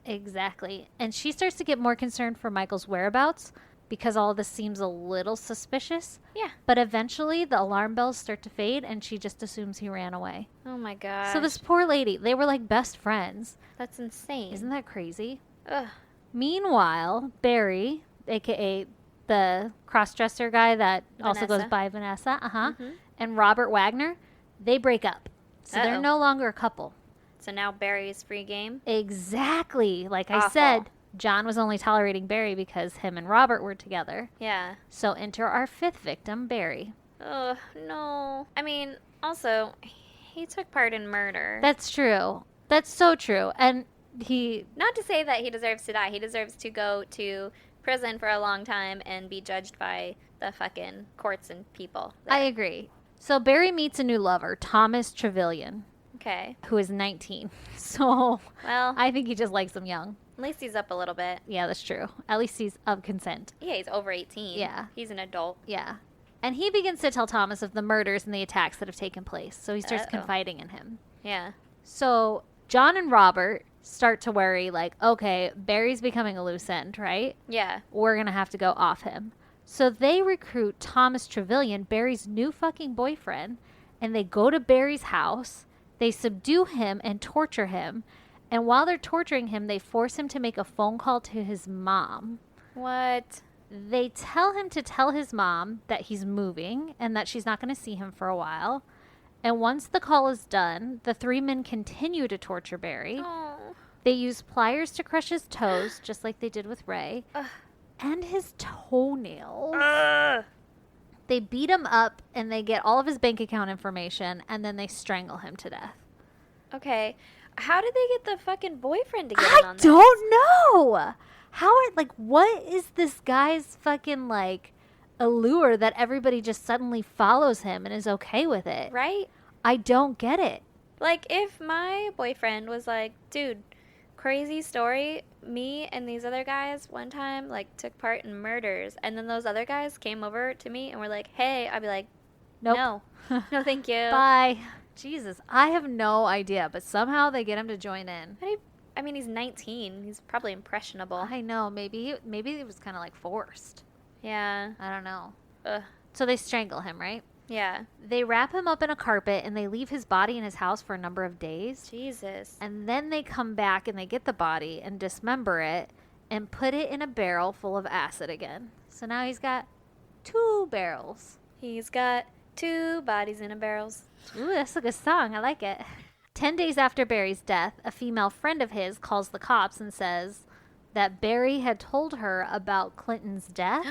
Exactly. And she starts to get more concerned for Michael's whereabouts because all of this seems a little suspicious. Yeah. But eventually the alarm bells start to fade, and she just assumes he ran away. Oh my god. So this poor lady, they were like best friends. That's insane. Isn't that crazy? Ugh. Meanwhile, Barry, a.k.a. the cross-dresser guy that also goes Vanessa. by Vanessa, Mhm. and Robert Wagner, they break up. So they're Uh-oh. no longer a couple. So now Barry's free game. Exactly. Like I Awful. said, John was only tolerating Barry because him and Robert were together. Yeah. So enter our fifth victim, Barry. Ugh, no. I mean, also, he took part in murder. That's true. That's so true. And Not to say that he deserves to die. He deserves to go to prison for a long time and be judged by the fucking courts and people. I agree. So Barry meets a new lover, Thomas Trevelyan, Okay. who is 19. So Well, I think he just likes him young. at least he's up a little bit. Yeah, that's true. At least he's of consent. Yeah, he's over 18. Yeah. He's an adult. Yeah. And he begins to tell Thomas of the murders and the attacks that have taken place. So he starts Uh-oh. confiding in him. Yeah. So John and Robert start to worry, like, okay, Barry's becoming a loose end, right? Yeah. We're going to have to go off him. So they recruit Thomas Trevelyan, Barry's new fucking boyfriend, and they go to Barry's house. They subdue him and torture him. And while they're torturing him, they force him to make a phone call to his mom. What? They tell him to tell his mom that he's moving and that she's not going to see him for a while. And once the call is done, the three men continue to torture Barry. Oh. They use pliers to crush his toes, just like they did with Ray, Ugh. and his toenails. Ugh. They beat him up and they get all of his bank account information and then they strangle him to death. Okay. How did they get the fucking boyfriend to get in I on this? don't know. How are, like, what is this guy's fucking, like, allure that everybody just suddenly follows him and is okay with it? Right? I don't get it. Like, if my boyfriend was like, dude, crazy story, me and these other guys one time, like, took part in murders, and then those other guys came over to me and were like, hey, I'd be like, Nope. no. No, thank you. Bye. Jesus, I have no idea, but somehow they get him to join in. I mean, he's 19. He's probably impressionable. I know, maybe it was kind of like forced. Yeah. I don't know. Ugh. So they strangle him, right? Yeah. They wrap him up in a carpet and they leave his body in his house for a number of days. Jesus. And then they come back and they get the body and dismember it and put it in a barrel full of acid again. So now he's got 2 barrels. He's got 2 bodies in a barrels. Ooh, that's a good song. I like it. 10 days after Barry's death, a female friend of his calls the cops and says that Barry had told her about Clinton's death.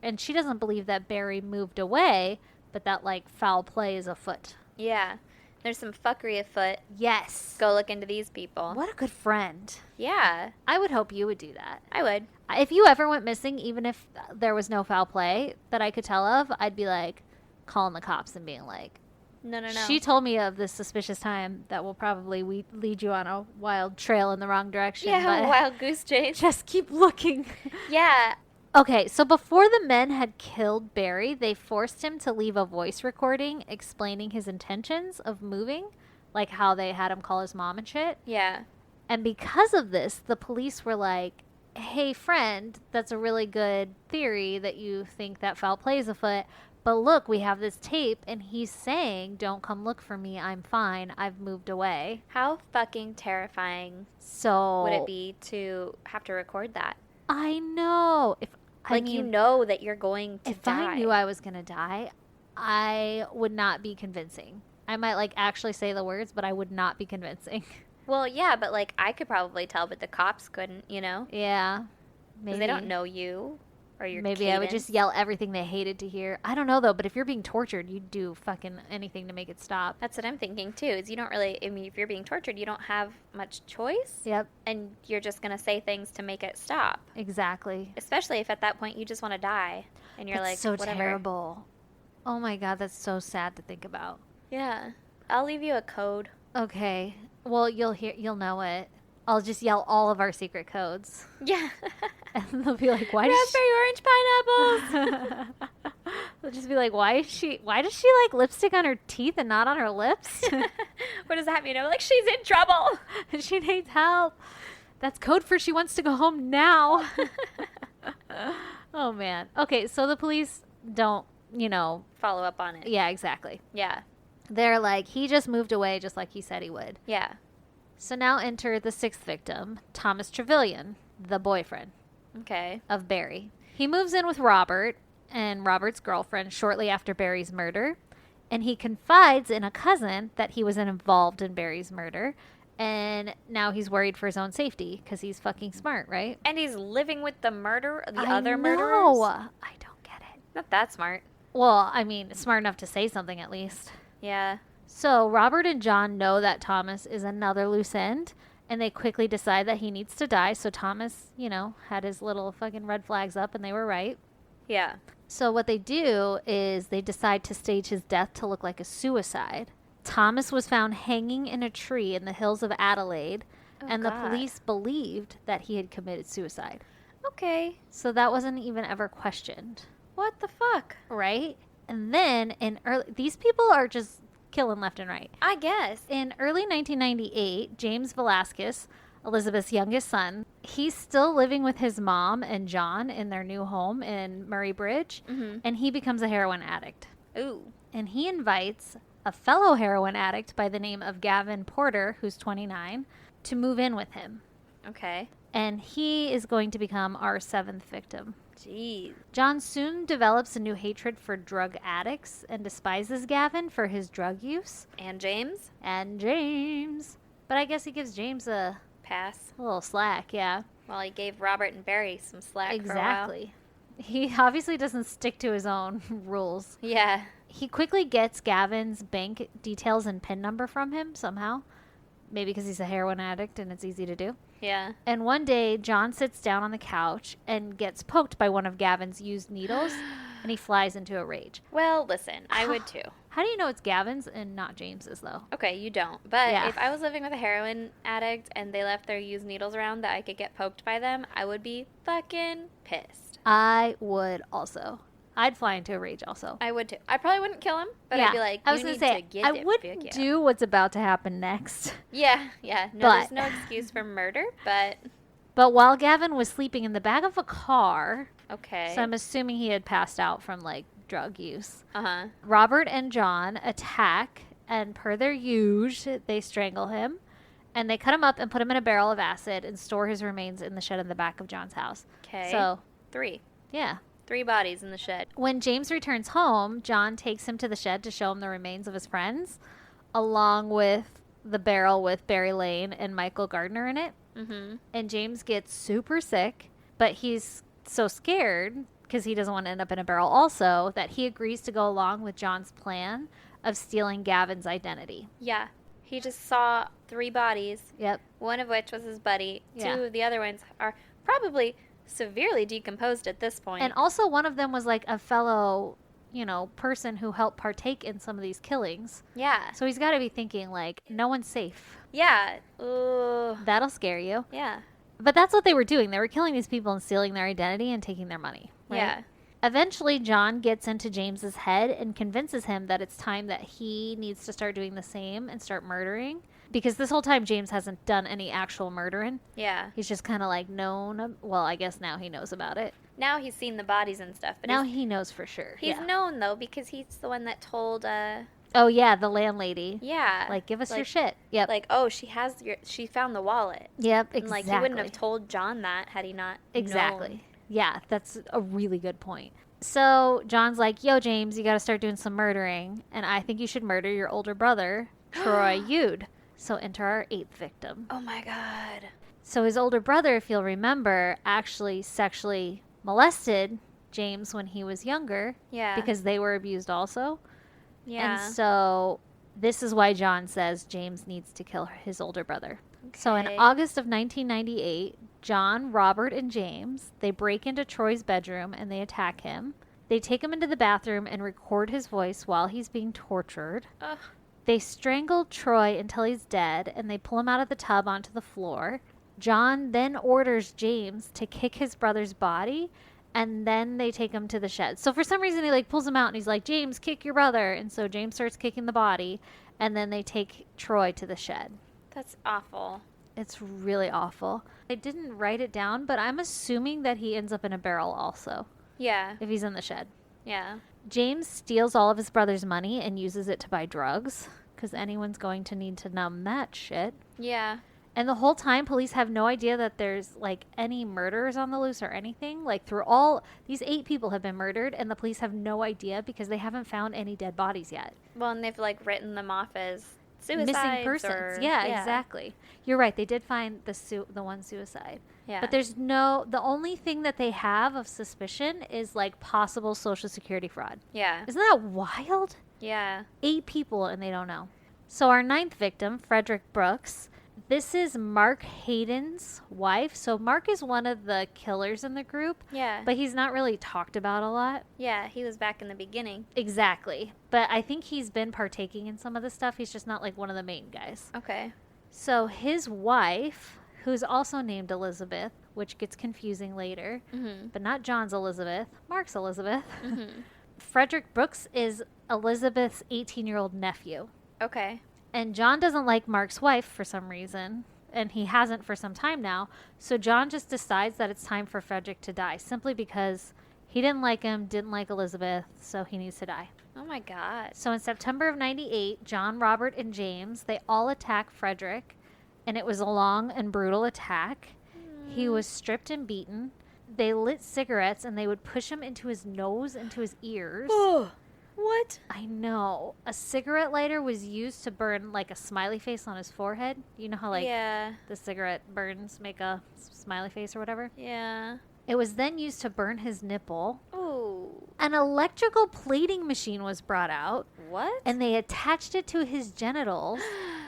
And she doesn't believe that Barry moved away, but that, like, foul play is afoot. Yeah. There's some fuckery afoot. Yes. Go look into these people. What a good friend. Yeah. I would hope you would do that. I would. If you ever went missing, even if there was no foul play that I could tell of, I'd be, like, calling the cops and being like, No. she told me of this suspicious time that will probably lead you on a wild trail in the wrong direction. Yeah, but wild goose chase. just keep looking. Yeah. Okay, so before the men had killed Barry, they forced him to leave a voice recording explaining his intentions of moving, like how they had him call his mom and shit. Yeah. And because of this, the police were like, hey, friend, that's a really good theory that you think that foul play is afoot. But look, we have this tape, and he's saying, don't come look for me. I'm fine. I've moved away. How fucking terrifying So would it be to have to record that? I know. You know that you're going to if die. I knew I was going to die, I would not be convincing. I might, like, actually say the words, but I would not be convincing. Well, yeah, but, like, I could probably tell, but the cops couldn't, you know? Yeah. Because they don't know you or your Maybe I would cadence. just yell everything they hated to hear. I don't know, though, but if you're being tortured, you'd do fucking anything to make it stop. That's what I'm thinking, too, is you don't really, I mean, if you're being tortured, you don't have much choice. Yep, And you're just going to say things to make it stop. exactly. Especially if at that point you just want to die. And you're That's like, so whatever. terrible. Oh my God, that's so sad to think about. Yeah. I'll leave you a code. Okay, well, you'll know it. I'll just yell all of our secret codes. Yeah. And they'll be like, why does Raspberry orange pineapples. they'll just be like, why does she like lipstick on her teeth and not on her lips? What does that mean? I'm like, she's in trouble. She needs help. That's code for she wants to go home now. Oh man. Okay, so the police don't, Follow up on it. yeah, exactly. Yeah. They're like, he just moved away just like he said he would. Yeah. So now enter the 6th victim, Thomas Trevelyan, the boyfriend Okay. of Barry. He moves in with Robert and Robert's girlfriend shortly after Barry's murder, and he confides in a cousin that he was involved in Barry's murder, And now he's worried for his own safety because he's fucking smart, right? And he's living with the I other know. murderers. I don't get it. Not that smart. Well, I mean, smart enough to say something at least. Yeah. So Robert and John know that Thomas is another loose end, and they quickly decide that he needs to die. So Thomas, had his little fucking red flags up, and they were right. Yeah. So what they do is they decide to stage his death to look like a suicide. Thomas was found hanging in a tree in the hills of Adelaide, and the God. police believed that he had committed suicide. Okay. So that wasn't even ever questioned, What the fuck? right? And then these people are just killing left and right. I guess. In early 1998, James Velasquez, Elizabeth's youngest son, he's still living with his mom and John in their new home in Murray Bridge, and he becomes a heroin addict. Ooh. And he invites a fellow heroin addict by the name of Gavin Porter, who's 29, to move in with him. Okay. And he is going to become our 7th victim. Jeez. John soon develops a new hatred for drug addicts and despises Gavin for his drug use. And James? And James. But I guess he gives James a Pass. little slack, yeah. Well, he gave Robert and Barry some slack for a while. Exactly. He obviously doesn't stick to his own rules. Yeah. He quickly gets Gavin's bank details and PIN number from him somehow. Maybe because he's a heroin addict and it's easy to do. Yeah. And one day, John sits down on the couch and gets poked by one of Gavin's used needles, and he flies into a rage. Well, listen, I would too. How do you know it's Gavin's and not James's, though? Okay, you don't. But Yeah. if I was living with a heroin addict and they left their used needles around that I could get poked by them, I would be fucking pissed. I would also. I'd fly into a rage also. I would too. I probably wouldn't kill him, but I'd be like, I was you gonna need say, to get I it. wouldn't fuck do what's about to happen next. Yeah, yeah. No, But- there's no excuse for murder, but But while Gavin was sleeping in the back of a car, okay. so I'm assuming he had passed out from, drug use, Uh-huh. Robert and John attack, and per their usual, they strangle him, and they cut him up and put him in a barrel of acid and store his remains in the shed in the back of John's house. Okay. So, 3 yeah. bodies in the shed. When James returns home, John takes him to the shed to show him the remains of his friends, along with the barrel with Barry Lane and Michael Gardner in it. Mm-hmm. And James gets super sick, but he's so scared because he doesn't want to end up in a barrel also that he agrees to go along with John's plan of stealing Gavin's identity. Yeah. He just saw 3 bodies, Yep. one of which was his buddy. Yeah. 2 of the other ones are probably severely decomposed at this point. And also one of them was like a fellow, person who helped partake in some of these killings. yeah. So he's got to be thinking no one's safe. Yeah. Ooh. That'll scare you. Yeah. But that's what they were doing. They were killing these people and stealing their identity and taking their money. Right? Yeah. Eventually, John gets into James's head and convinces him that it's time that he needs to start doing the same and start murdering. Because this whole time, James hasn't done any actual murdering. Yeah. He's just kind of known. Well, I guess now he knows about it. Now he's seen the bodies and stuff. But Now he knows for sure. he's yeah. known, though, because he's the one that told, Oh, yeah, the landlady. yeah. Give us your Like- shit. Yep. oh, she found the wallet. Yep, And, exactly. he wouldn't have told John that had he not Exactly. known. Yeah, that's a really good point. So John's like, yo, James, you got to start doing some murdering. And I think you should murder your older brother, Troy Yude. So enter our 8th victim. Oh, my God. So his older brother, if you'll remember, actually sexually molested James when he was younger Yeah. because they were abused also. yeah. And so this is why John says James needs to kill his older brother. So in Okay. August of 1998, John, Robert, and James, they break into Troy's bedroom and they attack him. They take him into the bathroom and record his voice while he's being tortured. Ugh. They strangle Troy until he's dead and they pull him out of the tub onto the floor. John then orders James to kick his brother's body and then they take him to the shed. So for some reason he pulls him out and he's like, James, kick your brother. And so James starts kicking the body and then they take Troy to the shed. That's awful. It's really awful. I didn't write it down, but I'm assuming that he ends up in a barrel also Yeah. if he's in the shed. Yeah. James steals all of his brother's money and uses it to buy drugs because anyone's going to need to numb that shit. Yeah. And the whole time, police have no idea that there's any murders on the loose or anything. Through all these 8 people have been murdered, and the police have no idea because they haven't found any dead bodies yet. Well, and they've written them off as suicides missing persons. or- Yeah, exactly. You're right. They did find the one suicide. Yeah. But the only thing that they have of suspicion is like possible Social Security fraud. Yeah. Isn't that wild? Yeah. 8 people and they don't know. So our 9th victim, Frederick Brooks, this is Mark Hayden's wife. So Mark is one of the killers in the group, Yeah. but he's not really talked about a lot. Yeah, he was back in the beginning. Exactly. But I think he's been partaking in some of the stuff. He's just not like one of the main guys. Okay. So his wife, who's also named Elizabeth, which gets confusing later, Mm-hmm. but not John's Elizabeth, Mark's Elizabeth. Mm-hmm. Frederick Brooks is Elizabeth's 18-year-old nephew. Okay. And John doesn't like Mark's wife for some reason, and he hasn't for some time now. So John just decides that it's time for Frederick to die, simply because he didn't like him, didn't like Elizabeth, so he needs to die. Oh my God. So in September of 98, John, Robert, and James, they all attack Frederick, and it was a long and brutal attack. He was stripped and beaten. They lit cigarettes, and they would push him into his nose, into his ears. What? I know. A cigarette lighter was used to burn like a smiley face on his forehead. You know how like Yeah. the cigarette burns make a smiley face or whatever? Yeah. It was then used to burn his nipple. Ooh. An electrical plating machine was brought out, What? and they attached it to his genitals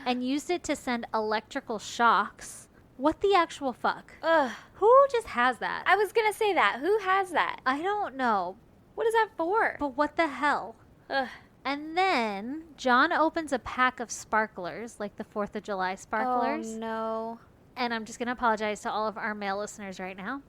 and used it to send electrical shocks. What the actual fuck? Ugh. Who just has that? I was gonna say that. Who has that? I don't know, What is that for? but what the hell? Ugh. And then John opens a pack of sparklers, like the 4th of July sparklers. Oh no. And I'm just going to apologize to all of our male listeners right now.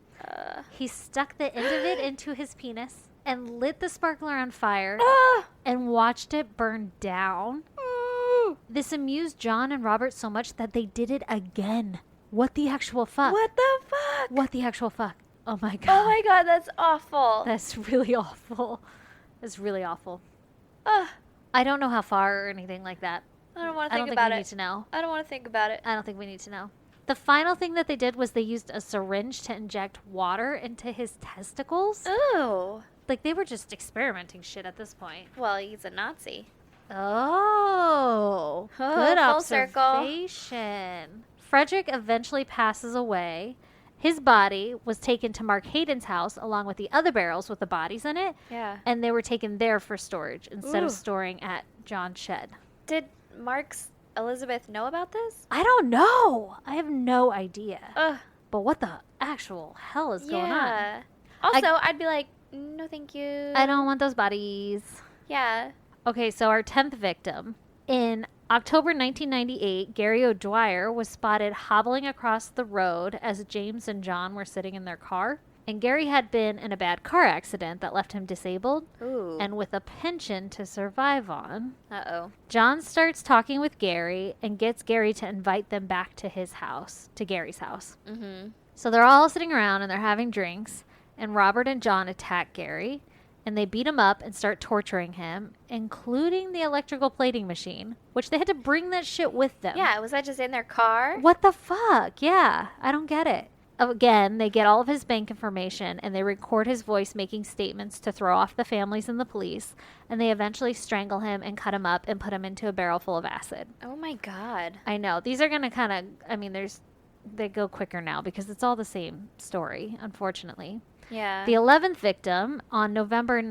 He stuck the end of it into his penis and lit the sparkler on fire Ah! and watched it burn down. Ooh. This amused John and Robert so much that they did it again. What the actual fuck? What the fuck? What the actual fuck? Oh my god. Oh my God, that's awful. That's really awful. That's really awful. Ugh. I don't know how far or anything like that. I don't want to I think don't think about we it. need to know. I don't want to think about it. I don't think we need to know. The final thing that they did was they used a syringe to inject water into his testicles. Oh. Like they were just experimenting shit at this point. Well, he's a Nazi. Oh, Oh, good full circle. observation. Frederick eventually passes away. His body was taken to Mark Hayden's house along with the other barrels with the bodies in it, Yeah. and they were taken there for storage instead Ooh. of storing at John's shed. Did Mark's Elizabeth know about this? I don't know. I have no idea. Ugh. But what the actual hell is going on? Yeah. Also, I'd be like, no, thank you. I don't want those bodies. Yeah. Okay, so our 10th victim. In October 1998, Gary O'Dwyer was spotted hobbling across the road as James and John were sitting in their car. And Gary had been in a bad car accident that left him disabled Ooh. and with a pension to survive on. Uh-oh. John starts talking with Gary and gets Gary to invite them back to his house, to Gary's house. Mm-hmm. So they're all sitting around and they're having drinks, and Robert and John attack Gary, and they beat him up and start torturing him, including the electrical plating machine, which they had to bring that shit with them. Yeah, was that just in their car? What the fuck? Yeah, I don't get it. Again, they get all of his bank information and they record his voice making statements to throw off the families and the police, and they eventually strangle him and cut him up and put him into a barrel full of acid. Oh my God. I know. These are going to kind of, I mean, they go quicker now because it's all the same story, unfortunately. Yeah. The 11th victim, on November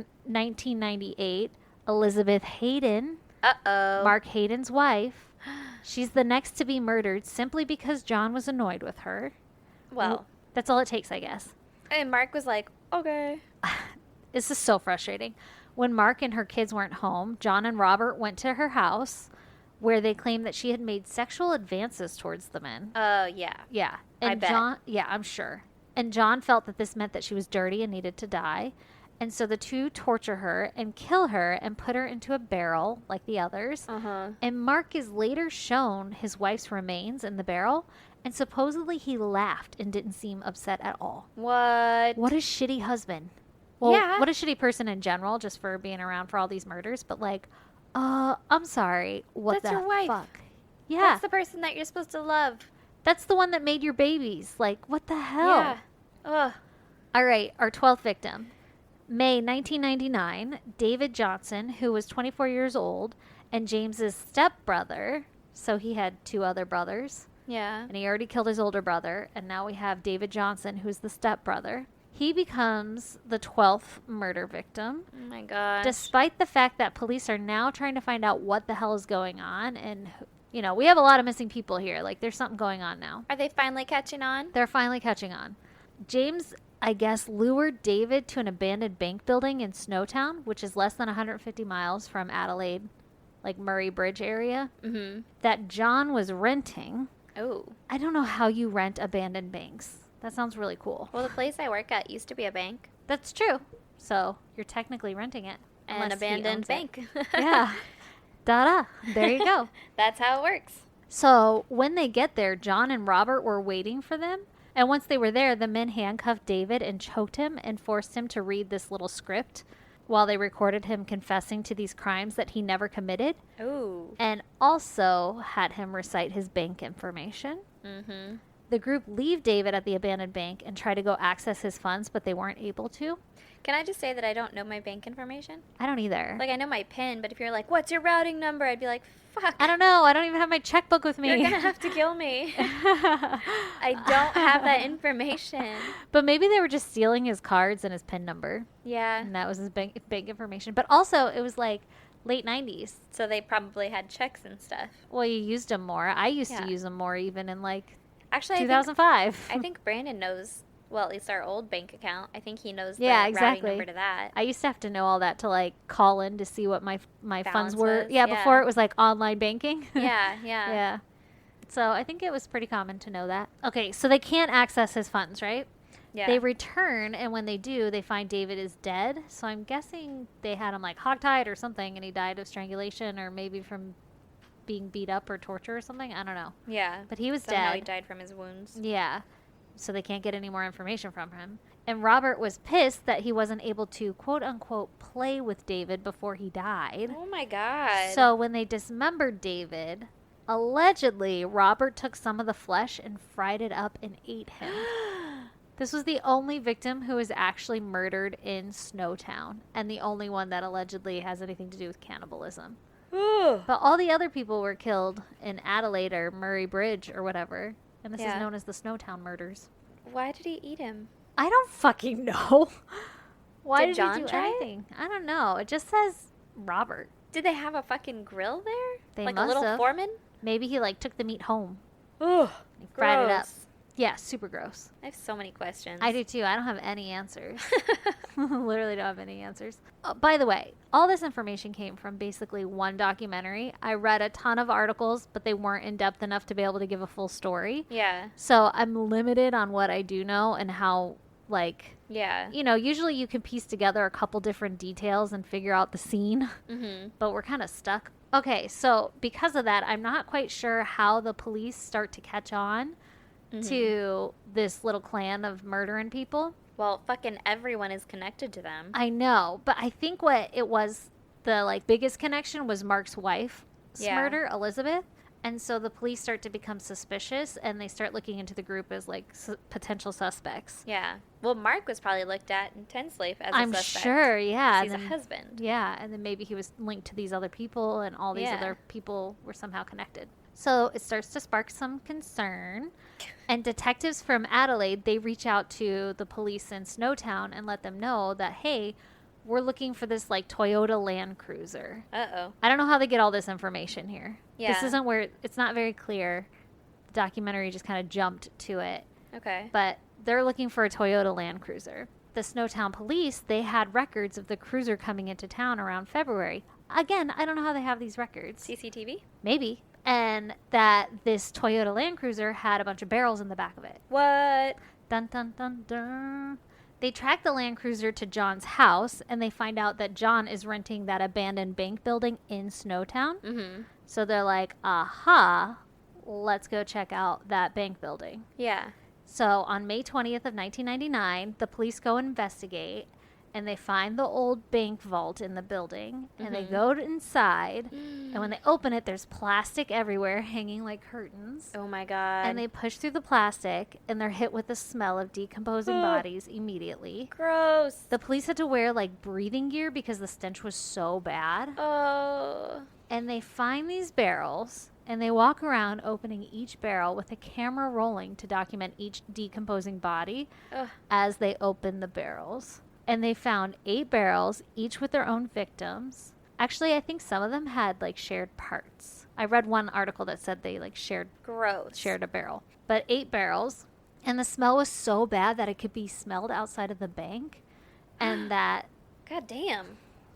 1998, Elizabeth Hayden, Uh-oh. Mark Hayden's wife. She's the next to be murdered simply because John was annoyed with her. Well, That's all it takes, I guess. and Mark was like, okay. This is so frustrating. When Mark and her kids weren't home, John and Robert went to her house where they claimed that she had made sexual advances towards the men. Yeah. Yeah. I And bet. John, yeah, I'm sure. And John felt that this meant that she was dirty and needed to die. And so the two torture her and kill her and put her into a barrel like the others. Uh-huh. And Mark is later shown his wife's remains in the barrel. And supposedly he laughed and didn't seem upset at all. What? What a shitty husband. Well, Yeah. what a shitty person in general, just for being around for all these murders. But like, I'm sorry. What That's the your wife. fuck? Yeah. That's the person that you're supposed to love. That's the one that made your babies. Like, what the hell? Yeah. Ugh. All right, our 12th victim. May 1999, David Johnson, who was 24 years old, and James's stepbrother, So he had 2 other brothers, Yeah. and he already killed his older brother, and now we have David Johnson, who's the stepbrother. He becomes the 12th murder victim, Oh my gosh. despite the fact that police are now trying to find out what the hell is going on. And, you know, we have a lot of missing people here. Like, there's something going on now. Are they finally catching on? They're finally catching on. James, I guess, lured David to an abandoned bank building in Snowtown, which is less than 150 miles from Adelaide, like Murray Bridge area, Mm-hmm. that John was renting. Oh. I don't know how you rent abandoned banks. That sounds really cool. Well, the place I work at used to be a bank. That's true. So you're technically renting it. An unless he abandoned owns it. bank. Yeah. Da-da. There you go. That's how it works. So when they get there, John and Robert were waiting for them. And once they were there, the men handcuffed David and choked him and forced him to read this little script while they recorded him confessing to these crimes that he never committed, Ooh. and also had him recite his bank information. Mm-hmm. The group leave David at the abandoned bank and try to go access his funds, but they weren't able to. Can I just say that I don't know my bank information? I don't either. Like, I know my PIN, but if you're like, what's your routing number? I'd be like, fuck. I don't know. I don't even have my checkbook with me. You're going to have to kill me. I don't have that information. But maybe they were just stealing his cards and his PIN number, Yeah. and that was his bank information. But also, it was like late 90s. So they probably had checks and stuff. Well, you used them more. I used Yeah. to use them more even in like Actually, 2005. I think Brandon knows, well, at least our old bank account. I think he knows Yeah, the exactly. routing number to that. I used to have to know all that to like call in to see what my funds were. Balances, Yeah, yeah. before it was like online banking. Yeah. Yeah. So I think it was pretty common to know that. Okay, so they can't access his funds, right? Yeah. They return, and when they do, they find David is dead. So I'm guessing they had him like hogtied or something, and he died of strangulation or maybe from being beat up or torture or something. I don't know. Yeah. But he was Somehow dead. he died from his wounds. Yeah. So they can't get any more information from him. And Robert was pissed that he wasn't able to, quote unquote, play with David before he died. Oh my god. So when they dismembered David, allegedly, Robert took some of the flesh and fried it up and ate him. This was the only victim who was actually murdered in Snowtown, and the only one that allegedly has anything to do with cannibalism. But all the other people were killed in Adelaide or Murray Bridge or whatever, and this is Yeah. known as the Snowtown murders. Why did he eat him? I don't fucking know. Why Did did John he do try it? anything? I don't know. It just says Robert. Did they have a fucking grill there? They like must a little have. foreman? Maybe he like took the meat home. Ugh. He fried it up. Gross. Yeah, super gross. I have so many questions. I do too. I don't have any answers. Literally don't have any answers. By the way, all this information came from basically one documentary. I read a ton of articles, but they weren't in depth enough to be able to give a full story. Yeah. So I'm limited on what I do know and how, like, Yeah. you know, usually you can piece together a couple different details and figure out the scene, Mm-hmm. but we're kind of stuck. Okay, so because of that, I'm not quite sure how the police start to catch on to this little clan of murdering people. Well, fucking everyone is connected to them. I know, but I think what it was, the like biggest connection was Mark's wife's Yeah. murder, Elizabeth. And so the police start to become suspicious and they start looking into the group as like potential suspects. Yeah. Well, Mark was probably looked at intensely as a I'm suspect. sure, yeah. He's a and then- husband. Yeah, and then maybe he was linked to these other people and all these Yeah. other people were somehow connected. So it starts to spark some concern. And detectives from Adelaide, they reach out to the police in Snowtown and let them know that, hey, we're looking for this like Toyota Land Cruiser. Uh-oh. I don't know how they get all this information here. This Yeah. isn't where, it's not very clear. The documentary just kind of jumped to it. Okay. But they're looking for a Toyota Land Cruiser. The Snowtown police, they had records of the cruiser coming into town around February. Again, I don't know how they have these records. CCTV? Maybe. And that this Toyota Land Cruiser had a bunch of barrels in the back of it. What? Dun dun dun dun. They track the Land Cruiser to John's house and they find out that John is renting that abandoned bank building in Snowtown. Mm-hmm. So they're like, aha, let's go check out that bank building. Yeah. So on May 20th of 1999, the police go investigate and they find the old bank vault in the building and they go inside and when they open it, there's plastic everywhere hanging like curtains. Oh my god. And they push through the plastic and they're hit with the smell of decomposing bodies immediately. Gross. The police had to wear like breathing gear because the stench was so bad. Oh. And they find these barrels and they walk around opening each barrel with a camera rolling to document each decomposing body Ugh. as they open the barrels. And they found 8 barrels, each with their own victims. Actually, I think some of them had like shared parts. I read one article that said they like shared Gross. a barrel. But 8 barrels. And the smell was so bad that it could be smelled outside of the bank. And that, God damn.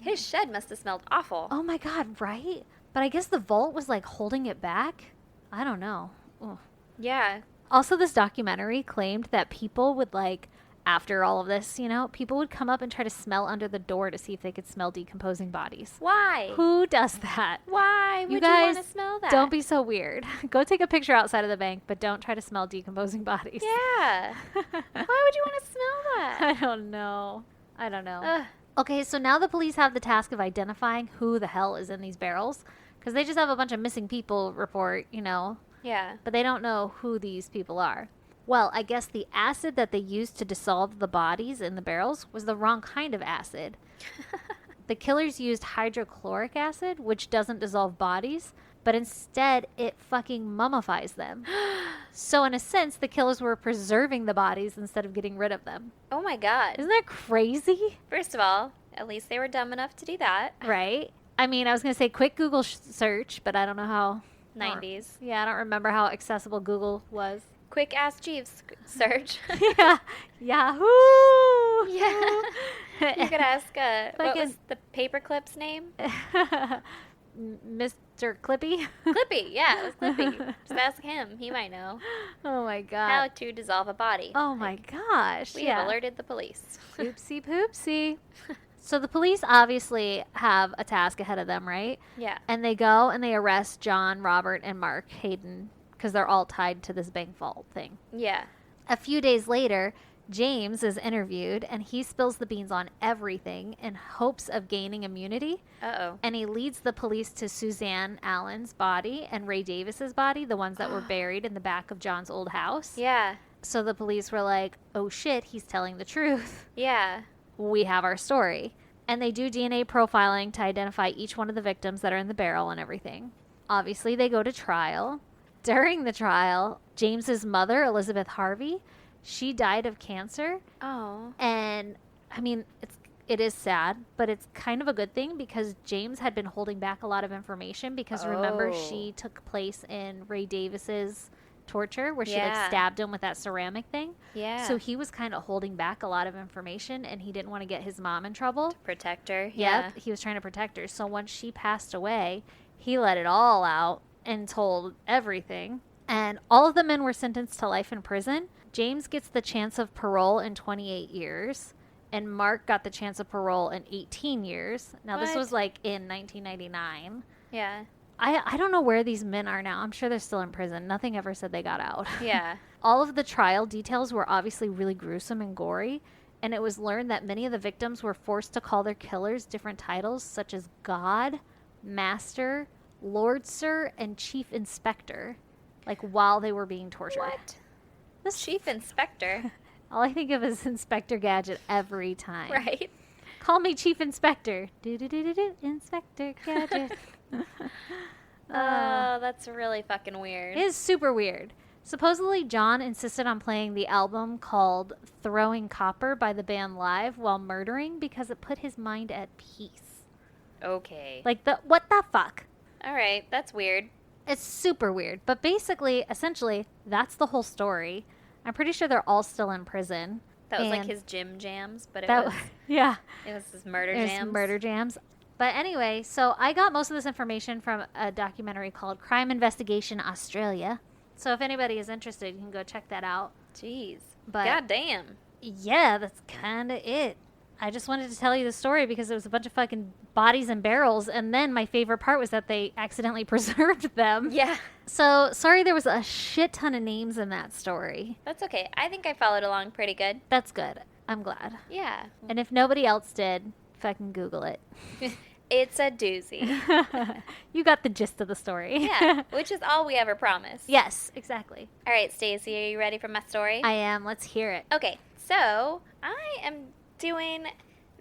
His shed must have smelled awful. oh my God, right? But I guess the vault was like holding it back. I don't know. Ugh. Yeah. Also, this documentary claimed that people would like, after all of this, people would come up and try to smell under the door to see if they could smell decomposing bodies. Why? Who does that? Why would you guys want to smell that? Don't be so weird. Go take a picture outside of the bank, but don't try to smell decomposing bodies. Yeah. Why would you want to smell that? I don't know. Ugh. Okay, so now the police have the task of identifying who the hell is in these barrels, because they just have a bunch of missing people report, Yeah. but they don't know who these people are. Well, I guess the acid that they used to dissolve the bodies in the barrels was the wrong kind of acid. The killers used hydrochloric acid, which doesn't dissolve bodies, but instead it fucking mummifies them. So in a sense, the killers were preserving the bodies instead of getting rid of them. Oh my God. Isn't that crazy? First of all, at least they were dumb enough to do that. Right? I mean, I was going to say quick Google search, but I don't know how. 90s. Yeah, I don't remember how accessible Google was. Quick Ask Jeeves search. Yeah. Yahoo! Yeah. You could ask, what Fucking- was the paperclip's name? Mr. Clippy? Clippy. Yeah, it was Clippy. Just ask him. He might know Oh my god. how to dissolve a body. Oh my gosh. We yeah. have alerted the police. Oopsie poopsie. So the police obviously have a task ahead of them, right? Yeah. And they go and they arrest John, Robert, and Mark Hayden because they're all tied to this bank vault thing. Yeah. A few days later, James is interviewed and he spills the beans on everything in hopes of gaining immunity. Uh-oh. And he leads the police to Suzanne Allen's body and Ray Davis's body, the ones that were buried in the back of John's old house. Yeah. So the police were like, oh shit, he's telling the truth. Yeah. We have our story. And they do DNA profiling to identify each one of the victims that are in the barrel and everything. Obviously, they go to trial. During the trial, James's mother, Elizabeth Harvey, she died of cancer. Oh. And I mean, it is sad, but it's kind of a good thing because James had been holding back a lot of information because remember Oh. she took place in Ray Davis's torture where she like Yeah. stabbed him with that ceramic thing. Yeah. So he was kind of holding back a lot of information and he didn't want to get his mom in trouble. Protect her. Yeah. Yep, he was trying to protect her. So once she passed away, he let it all out and told everything. And all of the men were sentenced to life in prison. James gets the chance of parole in 28 years. And Mark got the chance of parole in 18 years. Now, this What? was like in 1999. Yeah. I don't know where these men are now. I'm sure they're still in prison. Nothing ever said they got out. Yeah. All of the trial details were obviously really gruesome and gory, and it was learned that many of the victims were forced to call their killers different titles such as God, Master, Lord Sir, and Chief Inspector, like while they were being tortured. What? This Chief Inspector. all I think of is Inspector Gadget every time. Right. Call me Chief Inspector. Do Inspector Gadget. Oh, that's really fucking weird. It is super weird. Supposedly, John insisted on playing the album called Throwing Copper by the band live while murdering because it put his mind at peace. Okay. Like, what the fuck? All right. That's weird. It's super weird. But basically, essentially, that's the whole story. I'm pretty sure they're all still in prison. That was like And his gym jams, but it that was yeah. it was his murder There's jams. murder jams. But anyway, so I got most of this information from a documentary called Crime Investigation Australia. So if anybody is interested, you can go check that out. Jeez. But- God damn. Yeah, that's kind of it. I just wanted to tell you the story because it was a bunch of fucking bodies and barrels. And then my favorite part was that they accidentally preserved them. Yeah. So sorry there was a shit ton of names in that story. That's okay. I think I followed along pretty good. That's good. I'm glad. Yeah. And if nobody else did, fucking Google it. It's a doozy. You got the gist of the story. Yeah. Which is all we ever promise. Yes, exactly. All right, Stacey, are you ready for my story? I am. Let's hear it. Okay. So, I am doing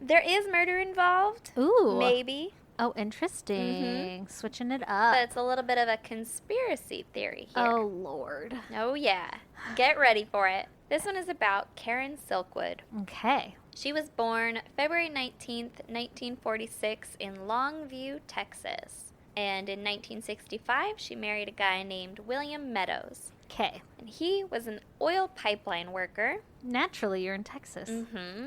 there is murder involved. Ooh. Maybe. Oh, interesting. Switching it But up. it's a little bit of a conspiracy theory here. Oh, Lord. Oh, yeah. Get ready for it. This one is about Karen Silkwood. Okay. She was born February 19th, 1946 in Longview, Texas. And in 1965, she married a guy named William Meadows. Okay. And he was an oil pipeline worker. Naturally, you're in Texas.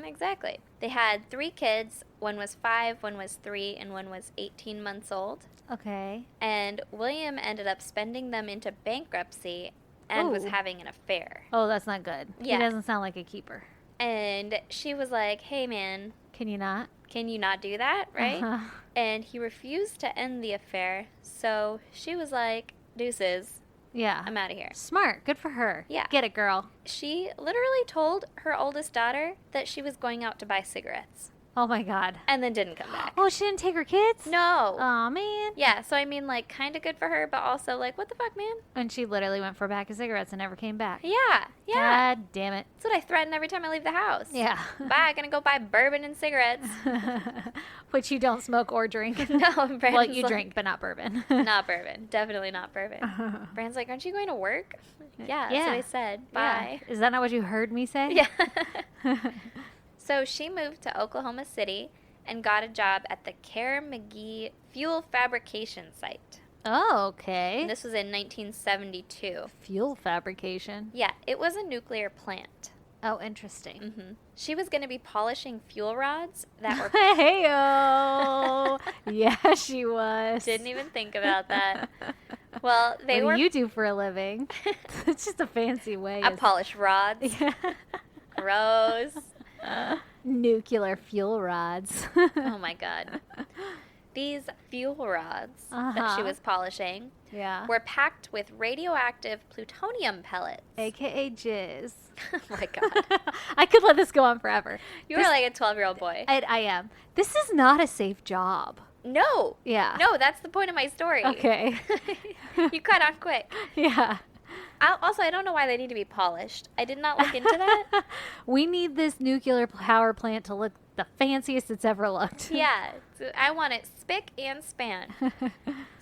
Exactly. They had 3 kids. One was 5, one was 3, and one was 18 months old. Okay. And William ended up spending them into bankruptcy and was Ooh. having an affair. Oh, that's not good. Yeah. He doesn't sound like a keeper. And she was like, hey, man, Can you not? can you not do that, right? Uh-huh. And he refused to end the affair. So she was like, deuces, Yeah. I'm out of here. Smart. Good for her. Yeah. Get it, girl. She literally told her oldest daughter that she was going out to buy cigarettes Oh, my God. and then didn't come back. Oh, she didn't take her kids? No. Oh, man. Yeah, so I mean, like, kind of good for her, but also, like, what the fuck, man? And she literally went for a pack of cigarettes and never came back. Yeah, yeah. God damn it. That's what I threaten every time I leave the house. Yeah. Bye, gonna go buy bourbon and cigarettes. Which you don't smoke or drink. No, Brandon's Well, you like, drink, but not bourbon. Not bourbon. Definitely not bourbon. Brandon's like, aren't you going to work? Yeah, that's what I said. Bye. Yeah. Is that not what you heard me say? Yeah. So she moved to Oklahoma City and got a job at the Kerr McGee fuel fabrication site. Oh, okay. And this was in 1972. Fuel fabrication. Yeah, it was a nuclear plant. Oh, interesting. She was going to be polishing fuel rods that were... Hey-oh. Yeah, she was. Didn't even think about that. Well, they what were... do you do for a living? It's just a fancy way. I of- polish rods. Yeah. Gross. Nuclear fuel rods. Oh my god. These fuel rods that she Uh-huh. was polishing Yeah. were packed with radioactive plutonium pellets. AKA jizz. Oh my god. I could let this go on forever. You were like a 12-year-old boy. I am. This is not a safe job. No. Yeah. No, that's the point of my story. Okay. You cut on quick. Yeah. Also, I don't know why they need to be polished. I did not look into that. We need this nuclear power plant to look the fanciest it's ever looked. Yeah. I want it spick and span.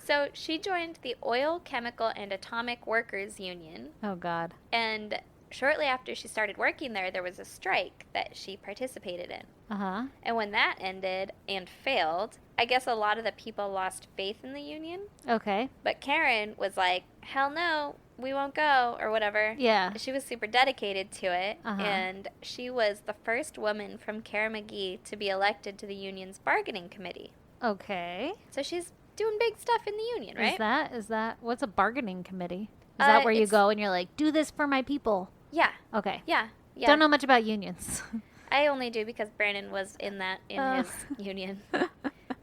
So she joined the Oil, Chemical, and Atomic Workers Union. Oh, God. And shortly after she started working there was a strike that she participated in. Uh-huh. And when that ended and failed, I guess a lot of the people lost faith in the union. Okay. But Karen was like, hell no, we won't go, or whatever. Yeah. She was super dedicated to it, Uh-huh. and she was the first woman from Kerr McGee to be elected to the union's bargaining committee. Okay. So she's doing big stuff in the union, right? Is that, what's a bargaining committee? Is that where you it's- go and you're like, do this for my people? Yeah, Okay. yeah, yeah. Don't know much about unions. I only do because Brandon was in Oh. his union.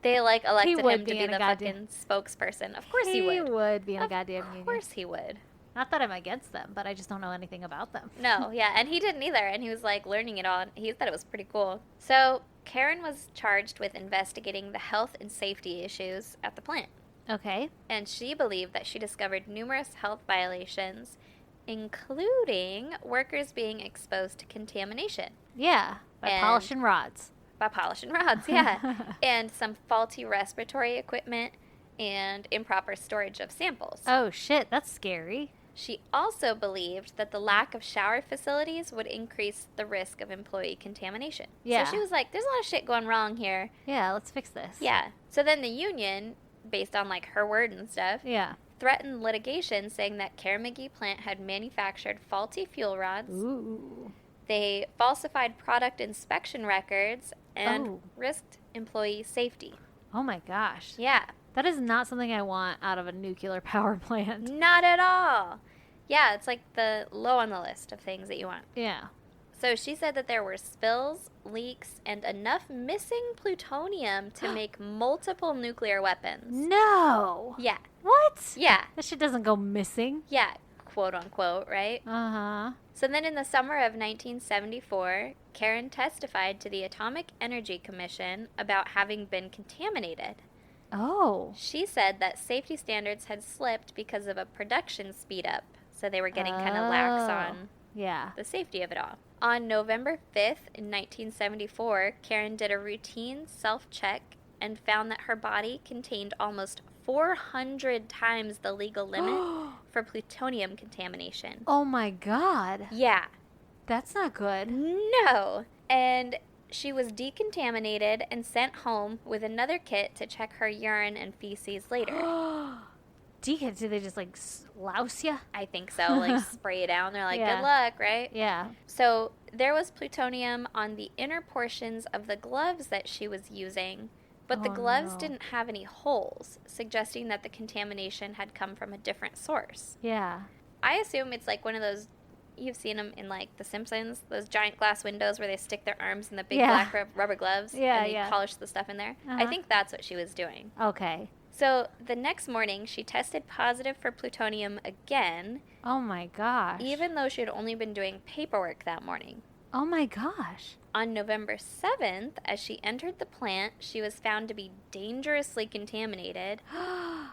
They like elected would him to be be in a the goddamn- fucking spokesperson. Of course he would. be in a Of goddamn union. course he would. Not that I'm against them, but I just don't know anything about them. No, yeah, and he didn't either, and he was like learning it all. And he thought it was pretty cool. So Karen was charged with investigating the health and safety issues at the plant, Okay. and she believed that she discovered numerous health violations, including workers being exposed to contamination Yeah. By And- polishing rods. by polishing rods, yeah, and some faulty respiratory equipment and improper storage of samples. Oh, shit. That's scary. She also believed that the lack of shower facilities would increase the risk of employee contamination. Yeah. So she was like, there's a lot of shit going wrong here. Yeah, let's fix this. Yeah. So then the union, based on like her word and stuff, Yeah. threatened litigation saying that Kerr McGee plant had manufactured faulty fuel rods. Ooh. They falsified product inspection records and Oh. risked employee safety. Oh, my gosh. Yeah. That is not something I want out of a nuclear power plant. Not at all. Yeah, it's like the low on the list of things that you want. Yeah. So she said that there were spills, leaks, and enough missing plutonium to make multiple nuclear weapons. No. Yeah, What? yeah, That shit doesn't go missing. yeah, quote unquote, right? Uh-huh. So then in the summer of 1974, Karen testified to the Atomic Energy Commission about having been contaminated. Oh. She said that safety standards had slipped because of a production speed up, so they were getting kind of lax Oh. on Yeah. the safety of it all. On November 5th, in 1974, Karen did a routine self-check and found that her body contained almost 400 times the legal limit for plutonium contamination. Oh my God. Yeah. That's not good. No. And she was decontaminated and sent home with another kit to check her urine and feces later. Deacons, do they just like louse you? I think so. Like spray it down. They're like, Yeah. good luck, right? Yeah. So there was plutonium on the inner portions of the gloves that she was using, but the Oh, gloves no. didn't have any holes, suggesting that the contamination had come from a different source. Yeah. I assume it's like one of those, you've seen them in like The Simpsons, those giant glass windows where they stick their arms in the big Yeah. black rubber gloves Yeah, and they yeah. polish the stuff in there. I Uh-huh. think that's what she was doing. Okay. So the next morning, she tested positive for plutonium again, Oh my gosh. even though she had only been doing paperwork that morning. Oh my gosh. On November 7th, as she entered the plant, she was found to be dangerously contaminated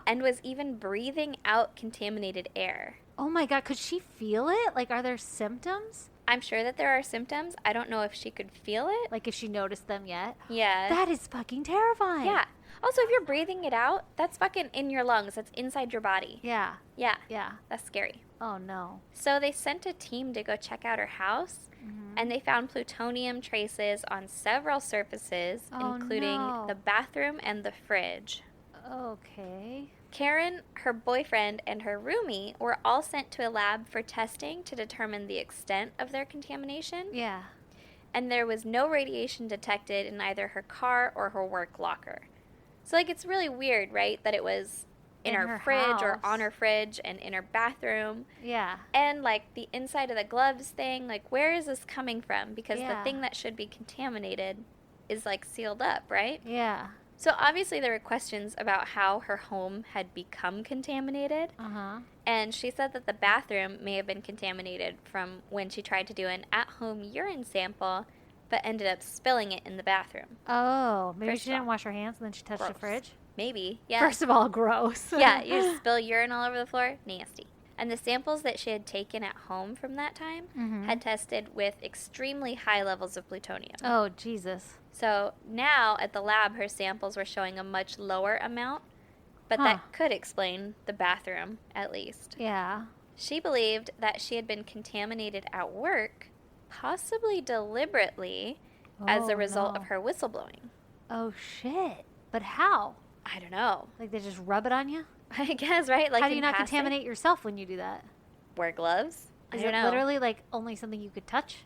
and was even breathing out contaminated air. Oh my God. Could she feel it? Like, are there symptoms? I'm sure that there are symptoms. I don't know if she could feel it. Like, if she noticed them yet? Yeah. That is fucking terrifying. Yeah. Also, if you're breathing it out, that's fucking in your lungs. That's inside your body. Yeah. Yeah. Yeah. That's scary. Oh no. So they sent a team to go check out her house, and they found plutonium traces on several surfaces, Oh, including no. the bathroom and the fridge. Okay. Karen, her boyfriend, and her roomie were all sent to a lab for testing to determine the extent of their contamination, Yeah. and there was no radiation detected in either her car or her work locker. So, like, it's really weird, right, that it was in her fridge or house. on her fridge and in her bathroom. Yeah. And, like, the inside of the gloves thing, like, where is this coming from? Because the Yeah. thing that should be contaminated is, like, sealed up, right? Yeah. So, obviously, there were questions about how her home had become contaminated. Uh-huh. And she said that the bathroom may have been contaminated from when she tried to do an at-home urine sample, but ended up spilling it in the bathroom. Oh, maybe First she didn't off, wash her hands and then she touched the gross. fridge. Maybe, yeah. First of all, gross. Yeah, you just spill urine all over the floor. Nasty. And the samples that she had taken at home from that time Mhm. had tested with extremely high levels of plutonium. Oh, Jesus. So now at the lab, her samples were showing a much lower amount, but Huh. that could explain the bathroom, at least. Yeah. She believed that she had been contaminated at work, possibly deliberately, as a Oh, result no. of her whistleblowing. Oh, shit. But how? I don't know. Like, they just rub it on you? I guess, right? Like how do you in not passing? contaminate yourself when you do that? Wear gloves? Is I don't it know. literally, like, only something you could touch?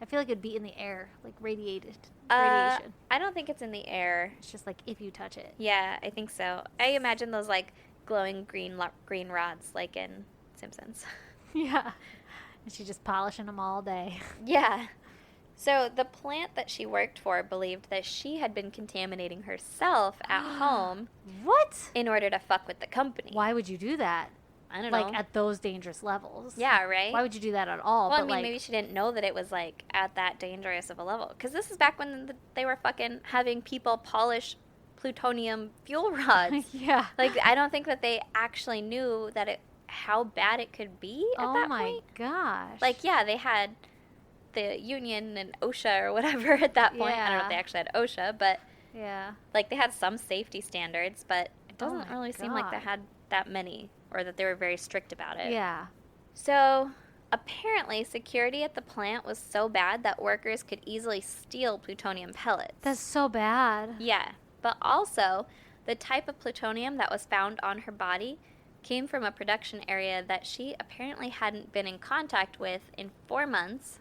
I feel like it'd be in the air, like, radiation. I don't think it's in the air. It's just, like, if you touch it. Yeah, I think so. I imagine those like glowing green rods, like in Simpsons. Yeah. And she's just polishing them all day. Yeah. So the plant that she worked for believed that she had been contaminating herself at home What? in order to fuck with the company. Why would you do that? I don't Like, know. at those dangerous levels. Yeah, right? Why would you do that at all? Well, I But, mean, like, maybe she didn't know that it was like at that dangerous of a level. Because this is back when they were fucking having people polish plutonium fuel rods. yeah. Like, I don't think that they actually knew that how bad it could be at oh that my point. gosh. Like, yeah, they had the union and OSHA or whatever at that point. I don't know if Yeah. they actually had OSHA, but yeah. like they had some safety standards, but it Oh doesn't my really seem like they God. had that many or that they were very strict about it. Yeah. So apparently, security at the plant was so bad that workers could easily steal plutonium pellets. That's so bad. Yeah, but also the type of plutonium that was found on her body came from a production area that she apparently hadn't been in contact with in 4 months,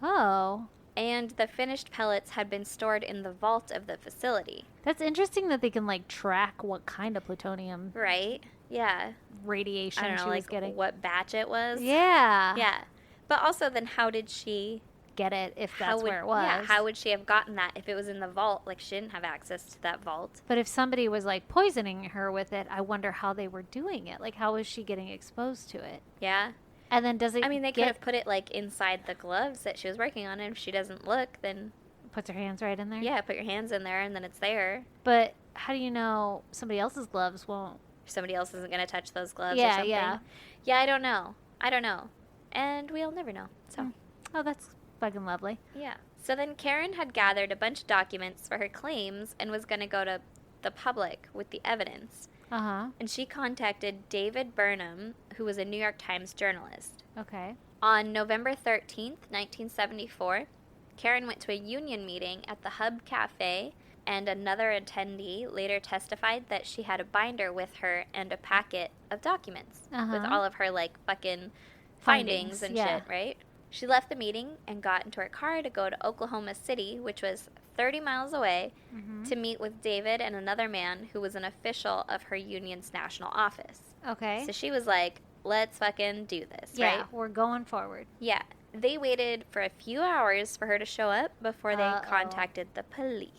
Oh. and the finished pellets had been stored in the vault of the facility. That's interesting that they can, like, track what kind of plutonium Right? Yeah. radiation I don't know, she was like getting. what batch it was. Yeah. Yeah. But also, then how did she? Get it if How that's would, where it was. Yeah. How would she have gotten that if it was in the vault? Like she didn't have access to that vault. But if somebody was, like, poisoning her with it, I wonder how they were doing it. Like, how was she getting exposed to it? Yeah. And then does it I mean, they could get, have put it like inside the gloves that she was working on, and if she doesn't look, then puts her hands right in there? yeah, put your hands in there, and then it's there. But how do you know somebody else's gloves won't? Somebody else isn't going to touch those gloves or Yeah, something. yeah. Yeah, I don't know. And we'll never know. So, Oh, that's fucking lovely. yeah. So then Karen had gathered a bunch of documents for her claims and was going to go to the public with the evidence. Uh-huh. And she contacted David Burnham, who was a New York Times journalist. Okay. On November 13th, 1974, Karen went to a union meeting at the Hub Cafe, and another attendee later testified that she had a binder with her and a packet of documents with all of her, like, fucking findings and shit, right? She left the meeting and got into her car to go to Oklahoma City, which was 30 miles away, to meet with David and another man who was an official of her union's national office. Okay. So she was like, let's fucking do this, Yeah, right? we're going forward. Yeah. They waited for a few hours for her to show up before they contacted the police.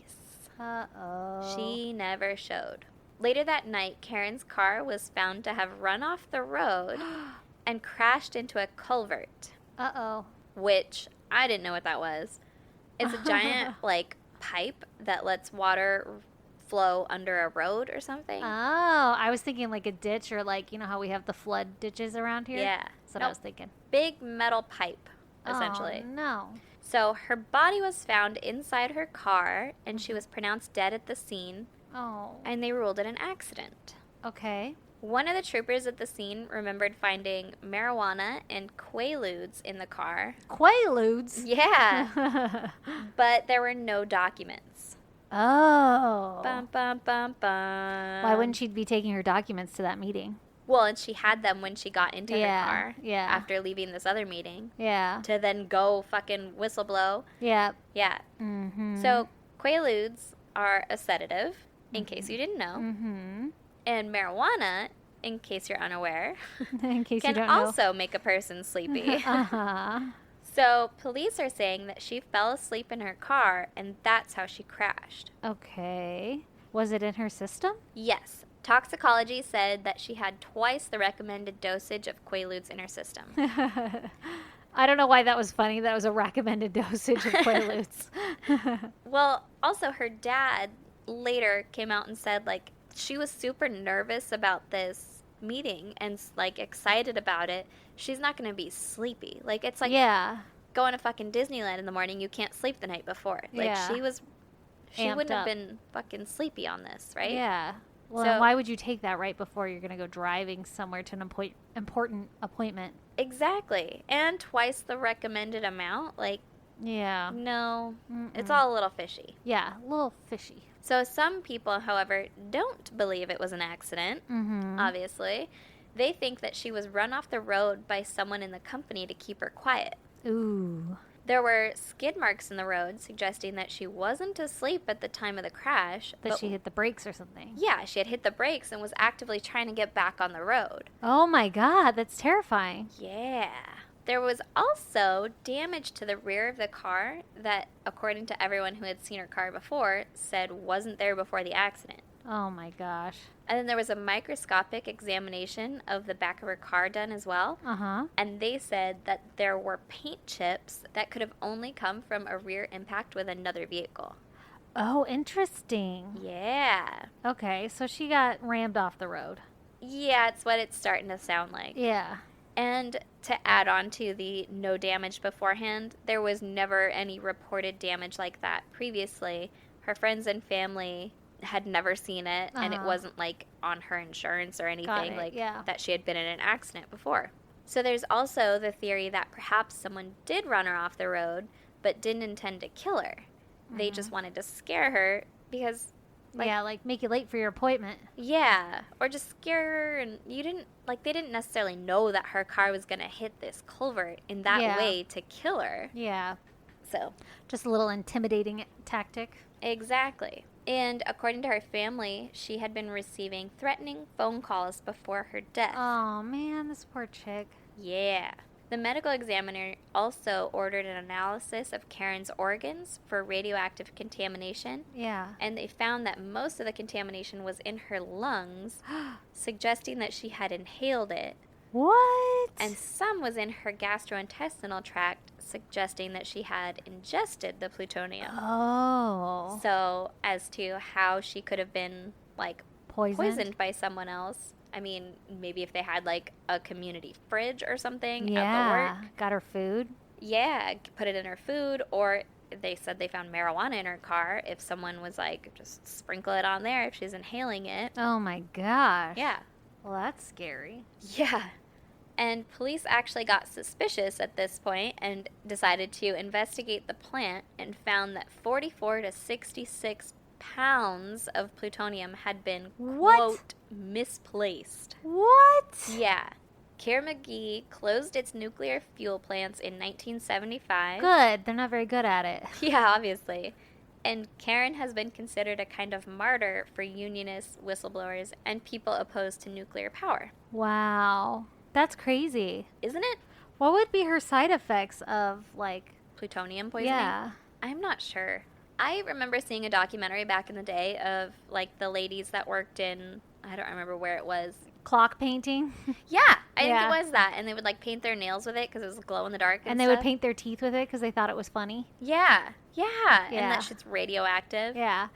Uh-oh. She never showed. Later that night, Karen's car was found to have run off the road and crashed into a culvert, Uh-oh. which I didn't know what that was. It's a giant, like, pipe that lets water flow under a road or something. Oh, I was thinking like a ditch, or like, you know how we have the flood ditches around here? Yeah. That's what I was thinking. Big metal pipe, essentially. Oh, no. So her body was found inside her car, and she was pronounced dead at the scene, Oh. and they ruled it an accident. Okay. One of the troopers at the scene remembered finding marijuana and Quaaludes in the car. Quaaludes? Yeah, but there were no documents. Oh. Bum, bum, bum, bum. Why wouldn't she be taking her documents to that meeting? Well, and she had them when she got into her car. Yeah. After leaving this other meeting. Yeah. To then go fucking whistle blow. Yeah. Yeah. Mm-hmm. So Quaaludes are a sedative, in case you didn't know. Mm-hmm. And marijuana, in case you're unaware, In case you can don't know. also make a person sleepy. Uh-huh. So police are saying that she fell asleep in her car, and that's how she crashed. Okay. Was it in her system? Yes. Toxicology said that she had twice the recommended dosage of Quaaludes in her system. I don't know why that was funny. That was a recommended dosage of Quaaludes. Well, also her dad later came out and said, like, she was super nervous about this meeting and, like, excited about it. She's not going to be sleepy. Like, it's like Yeah. going to fucking Disneyland in the morning. You can't sleep the night before. Like, Yeah. she Amped wouldn't have up. been fucking sleepy on this, right? Yeah. Well, So- then why would you take that right before you're going to go driving somewhere to an important appointment? Exactly. And twice the recommended amount. Like, Yeah. no, it's Mm-mm. all a little fishy. Yeah, a little fishy. So some people, however, don't believe it was an accident, Mm-hmm. obviously. They think that she was run off the road by someone in the company to keep her quiet. Ooh. There were skid marks in the road suggesting that she wasn't asleep at the time of the crash. That but she hit the brakes or something. Yeah, she had hit the brakes and was actively trying to get back on the road. Oh my God, that's terrifying. Yeah. There was also damage to the rear of the car that, according to everyone who had seen her car before, said wasn't there before the accident. Oh my gosh. And then there was a microscopic examination of the back of her car done as well. Uh-huh. And they said that there were paint chips that could have only come from a rear impact with another vehicle. Oh, interesting. Yeah. Okay, so she got rammed off the road. Yeah, it's what it's starting to sound like. Yeah. And to add on to the no damage beforehand, there was never any reported damage like that previously. Her friends and family had never seen it, and it Uh-huh. wasn't like on her insurance or anything it, like yeah. that she had been in an accident before. So there's also the theory that perhaps someone did run her off the road but didn't intend to kill her. They just wanted to scare her because yeah, like make you late for your appointment. yeah, or just scare her, and they didn't necessarily know that her car was going to hit this culvert in that Yeah. way to kill her. Yeah. So, Just a little intimidating tactic. exactly. And according to her family, she had been receiving threatening phone calls before her death. Oh man, this poor chick. Yeah. The medical examiner also ordered an analysis of Karen's organs for radioactive contamination, Yeah. and they found that most of the contamination was in her lungs, suggesting that she had inhaled it. What? And some was in her gastrointestinal tract, suggesting that she had ingested the plutonium. Oh. So, as to how she could have been, like, poisoned by someone else, I mean, maybe if they had, like, a community fridge or something at the Yeah. work. Got her food. Yeah, put it in her food, or they said they found marijuana in her car. If someone was like, just sprinkle it on there if she's inhaling it. Oh my gosh. Yeah. Well, that's scary. Yeah. And police actually got suspicious at this point and decided to investigate the plant and found that 44 to 66 pounds of plutonium had been, What? quote, misplaced. What? Yeah. Kerr-McGee closed its nuclear fuel plants in 1975. Good. They're not very good at it. Yeah, obviously. And Karen has been considered a kind of martyr for unionists, whistleblowers, and people opposed to nuclear power. Wow. That's crazy. Isn't it? What would be her side effects of, like, Plutonium poisoning? yeah. I'm not sure. I remember seeing a documentary back in the day of, like, the ladies that worked in, I don't remember where it was. Clock painting? Yeah, I Yeah. think it was that. And they would, like, paint their nails with it because it was glow in the dark And they would stuff. paint their teeth with it because they thought it was funny. Yeah, yeah. And Yeah. that shit's radioactive. Yeah.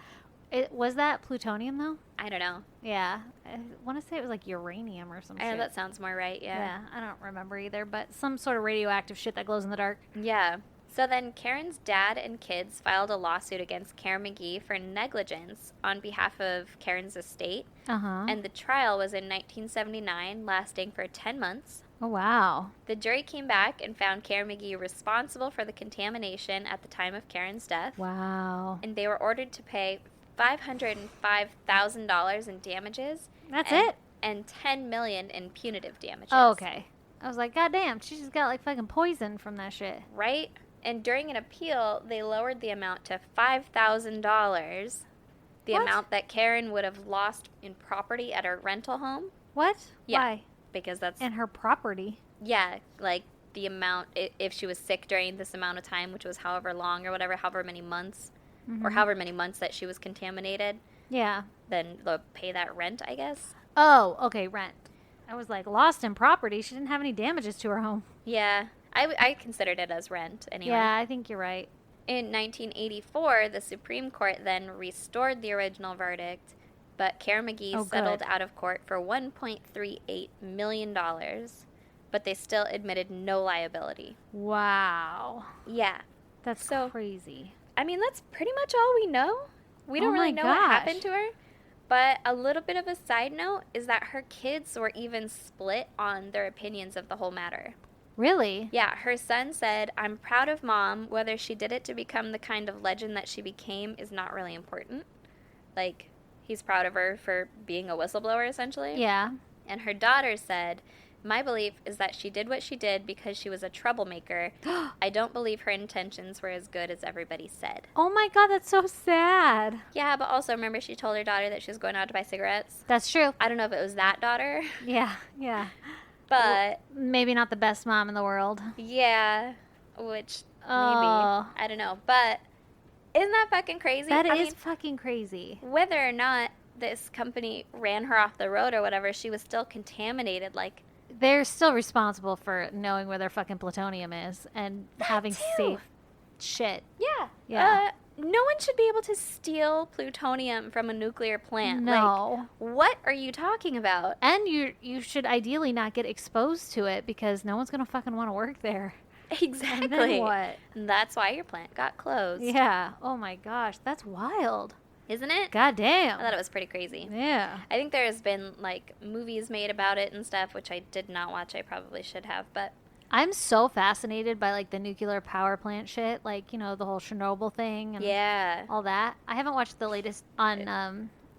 Was that plutonium, though? I don't know. Yeah. I want to say it was like uranium or some I know shit. that sounds more right, Yeah, I don't remember either, but some sort of radioactive shit that glows in the dark. Yeah. So then Karen's dad and kids filed a lawsuit against Kerr-McGee for negligence on behalf of Karen's estate. Uh-huh. And the trial was in 1979, lasting for 10 months. Oh, wow. The jury came back and found Kerr-McGee responsible for the contamination at the time of Karen's death. Wow. And they were ordered to pay $505,000 in damages. That's and, it? And $10 million in punitive damages. Oh, okay. I was like, God damn, she just got like fucking poison from that shit. Right? And during an appeal, they lowered the amount to $5,000, the What? amount that Karen would have lost in property at her rental home, What? Yeah. Why? because that's, And her property. yeah, like the amount, if she was sick during this amount of time, which was however long or whatever, however many months, or Mhm. however many months that she was contaminated, Yeah. then they'll pay that rent, I guess. Oh, okay, rent. I was like, lost in property. She didn't have any damages to her home. Yeah, I considered it as rent anyway. Yeah, I think you're right. In 1984, the Supreme Court then restored the original verdict, but Kerr-McGee Oh, settled good. out of court for $1.38 million, but they still admitted no liability. Wow. Yeah. That's So- crazy. I mean, that's pretty much all we know. We don't Oh really my know what gosh. happened to her. But a little bit of a side note is that her kids were even split on their opinions of the whole matter. Really? Yeah, her son said, "I'm proud of mom. Whether she did it to become the kind of legend that she became is not really important." Like, he's proud of her for being a whistleblower, essentially. Yeah. And her daughter said, "My belief is that she did what she did because she was a troublemaker. I don't believe her intentions were as good as everybody said." Oh my god, that's so sad. Yeah, but also remember she told her daughter that she was going out to buy cigarettes? That's true. I don't know if it was that daughter, Yeah, yeah. but Maybe not the best mom in the world. yeah, which maybe. Oh. I don't know. But isn't that fucking crazy? That I is mean, fucking crazy. whether or not this company ran her off the road or whatever, she was still contaminated. Like, They're still responsible for knowing where their fucking plutonium is and having too. safe shit. yeah. Yeah. No one should be able to steal plutonium from a nuclear plant. No. Like, what are you talking about? And you should ideally not get exposed to it because no one's gonna fucking want to work there. And Exactly. then what? And that's why your plant got closed. Yeah. Oh my gosh, that's wild. Isn't it? God damn. I thought it was pretty crazy. Yeah. I think there's been like movies made about it and stuff, which I did not watch. I probably should have, but I'm so fascinated by like the nuclear power plant shit, like, you know, the whole Chernobyl thing and yeah. all that. I haven't watched the latest on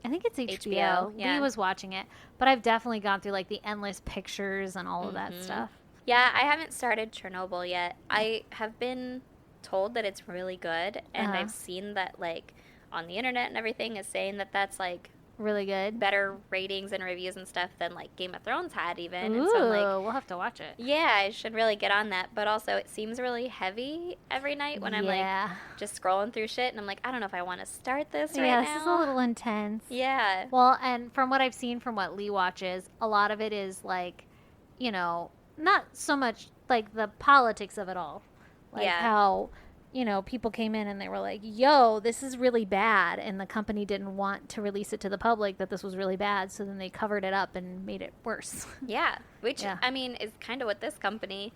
I think it's HBO. yeah. Lee was watching it, but I've definitely gone through like the endless pictures and all of that Mhm. stuff. Yeah, I haven't started Chernobyl yet. I have been told that it's really good, and Uh-huh. I've seen that like on the internet and everything is saying that that's like Really good. better ratings and reviews and stuff than like Game of Thrones had even. Ooh, And so I'm like, we'll have to watch it. yeah, I should really get on that. But also, it seems really heavy every night when I'm like Yeah. just scrolling through shit, and I'm like, I don't know if I want to start this right Yeah, now. this is a little intense. Yeah. Well, and from what I've seen from what Lee watches, a lot of it is like, you know, not so much like the politics of it all. Like Yeah. how, you know, people came in and they were like, yo, this is really bad. And the company didn't want to release it to the public that this was really bad. So then they covered it up and made it worse. Yeah. Which, Yeah. I mean, is kind of what this company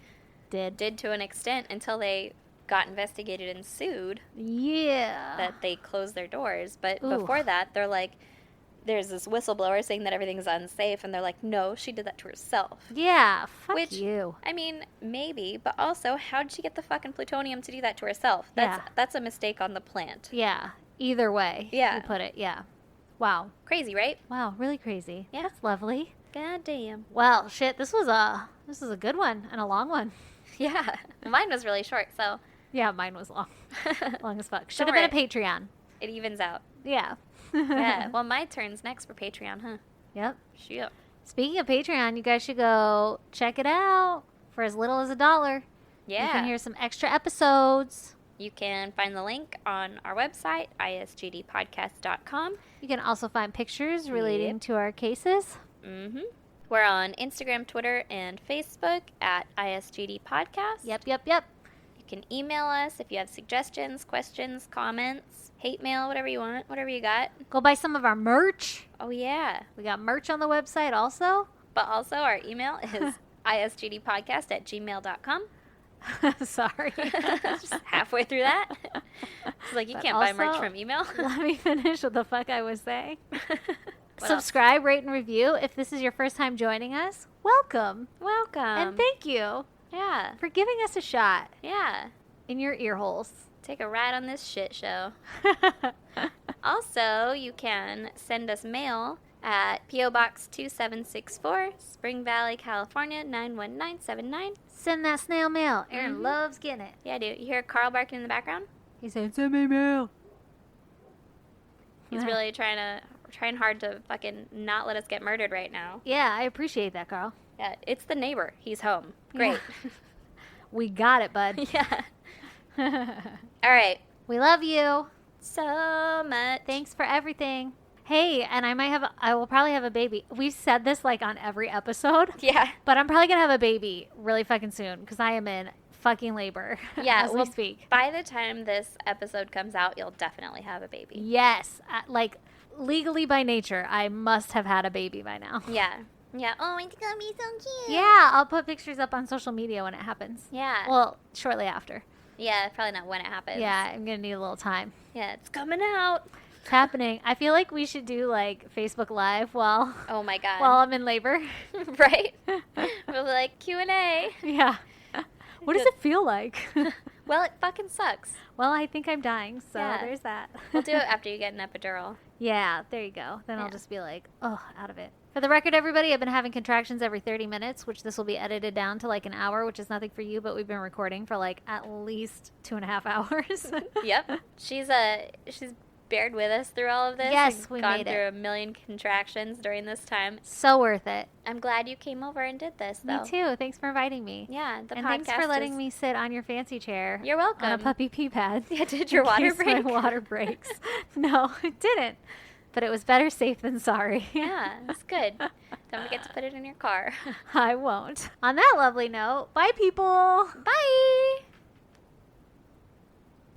Did. did to an extent until they got investigated and sued Yeah. that they closed their doors. But Ooh. before that, they're like, there's this whistleblower saying that everything's unsafe, and they're like, no, she did that to herself. Yeah, fuck Which, you. I mean, maybe, but also, how did she get the fucking plutonium to do that to herself? Yeah. That's a mistake on the plant. Yeah, either way. Yeah. You put it, yeah. Wow. Crazy, right? Wow, really crazy. Yeah. That's lovely. God damn. Well, shit, this was a good one and a long one. Yeah. Mine was really short, so Yeah, mine was long. Long as fuck. Should Don't have been a worry. Patreon. it evens out. Yeah. Yeah. Well, my turn's next for Patreon, huh? Yep. Shit. Speaking of Patreon, you guys should go check it out for as little as $1. Yeah. You can hear some extra episodes. You can find the link on our website, isgdpodcast.com. You can also find pictures relating to our cases. Mm-hmm. We're on Instagram, Twitter, and Facebook at ISGD Podcast. Yep. You can email us if you have suggestions, questions, comments, hate mail, whatever you want, whatever you got. Go buy some of our merch. Oh, yeah. We got merch on the website also. But also, our email is isgdpodcast@gmail.com. Sorry. Just halfway through that. It's like, you But can't buy merch also- from email. Let me finish what the fuck I was saying. What else? Subscribe, rate, and review. If this is your first time joining us, welcome. Welcome. And thank you Yeah. for giving us a shot Yeah. in your ear holes. Take a ride on this shit show. Also, you can send us mail at P.O. Box 2764, Spring Valley, California, 91979. Send that snail mail. Aaron Mhm. loves getting it. Yeah, dude. You hear Carl barking in the background? He said, send me mail. He's really trying hard to fucking not let us get murdered right now. Yeah, I appreciate that, Carl. Yeah, it's the neighbor. He's home. Great. We got it, bud. Yeah. All right. We love you. So much. Thanks for everything. Hey, and I will probably have a baby. We've said this like on every episode, Yeah. but I'm probably gonna have a baby really fucking soon because I am in fucking labor Yeah, as well, we speak. By the time this episode comes out, you'll definitely have a baby. Yes, like legally by nature, I must have had a baby by now. Yeah. Yeah. Oh, it's gonna be so cute. Yeah, I'll put pictures up on social media when it happens. Yeah. Well, shortly after. Yeah, probably not when it happens. Yeah, I'm gonna need a little time. Yeah, it's coming out. It's happening. I feel like we should do like Facebook Live while Oh my god. I'm in labor. Right? We'll be like Q&A. Yeah. What does it feel like? Well, it fucking sucks. Well, I think I'm dying, so Yeah. there's that. We'll do it after you get an epidural. Yeah, there you go. Then I'll Yeah. just be like, oh, out of it. For the record, everybody, I've been having contractions every 30 minutes, which this will be edited down to like an hour, which is nothing for you, but we've been recording for like at least 2.5 hours. Yep. She's bared with us through all of this. Yes, We've we gone made it. through a million contractions during this time. So worth it. I'm glad you came over and did this, though. Me too. Thanks for inviting me. Yeah, the and podcast thanks for letting is- me sit on your fancy chair. You're welcome. On a puppy pee pad. Yeah, did your in water case break? My water breaks. No, it didn't. But it was better safe than sorry. Yeah, it's good. Don't forget to put it in your car. I won't. On that lovely note, bye, people. Bye!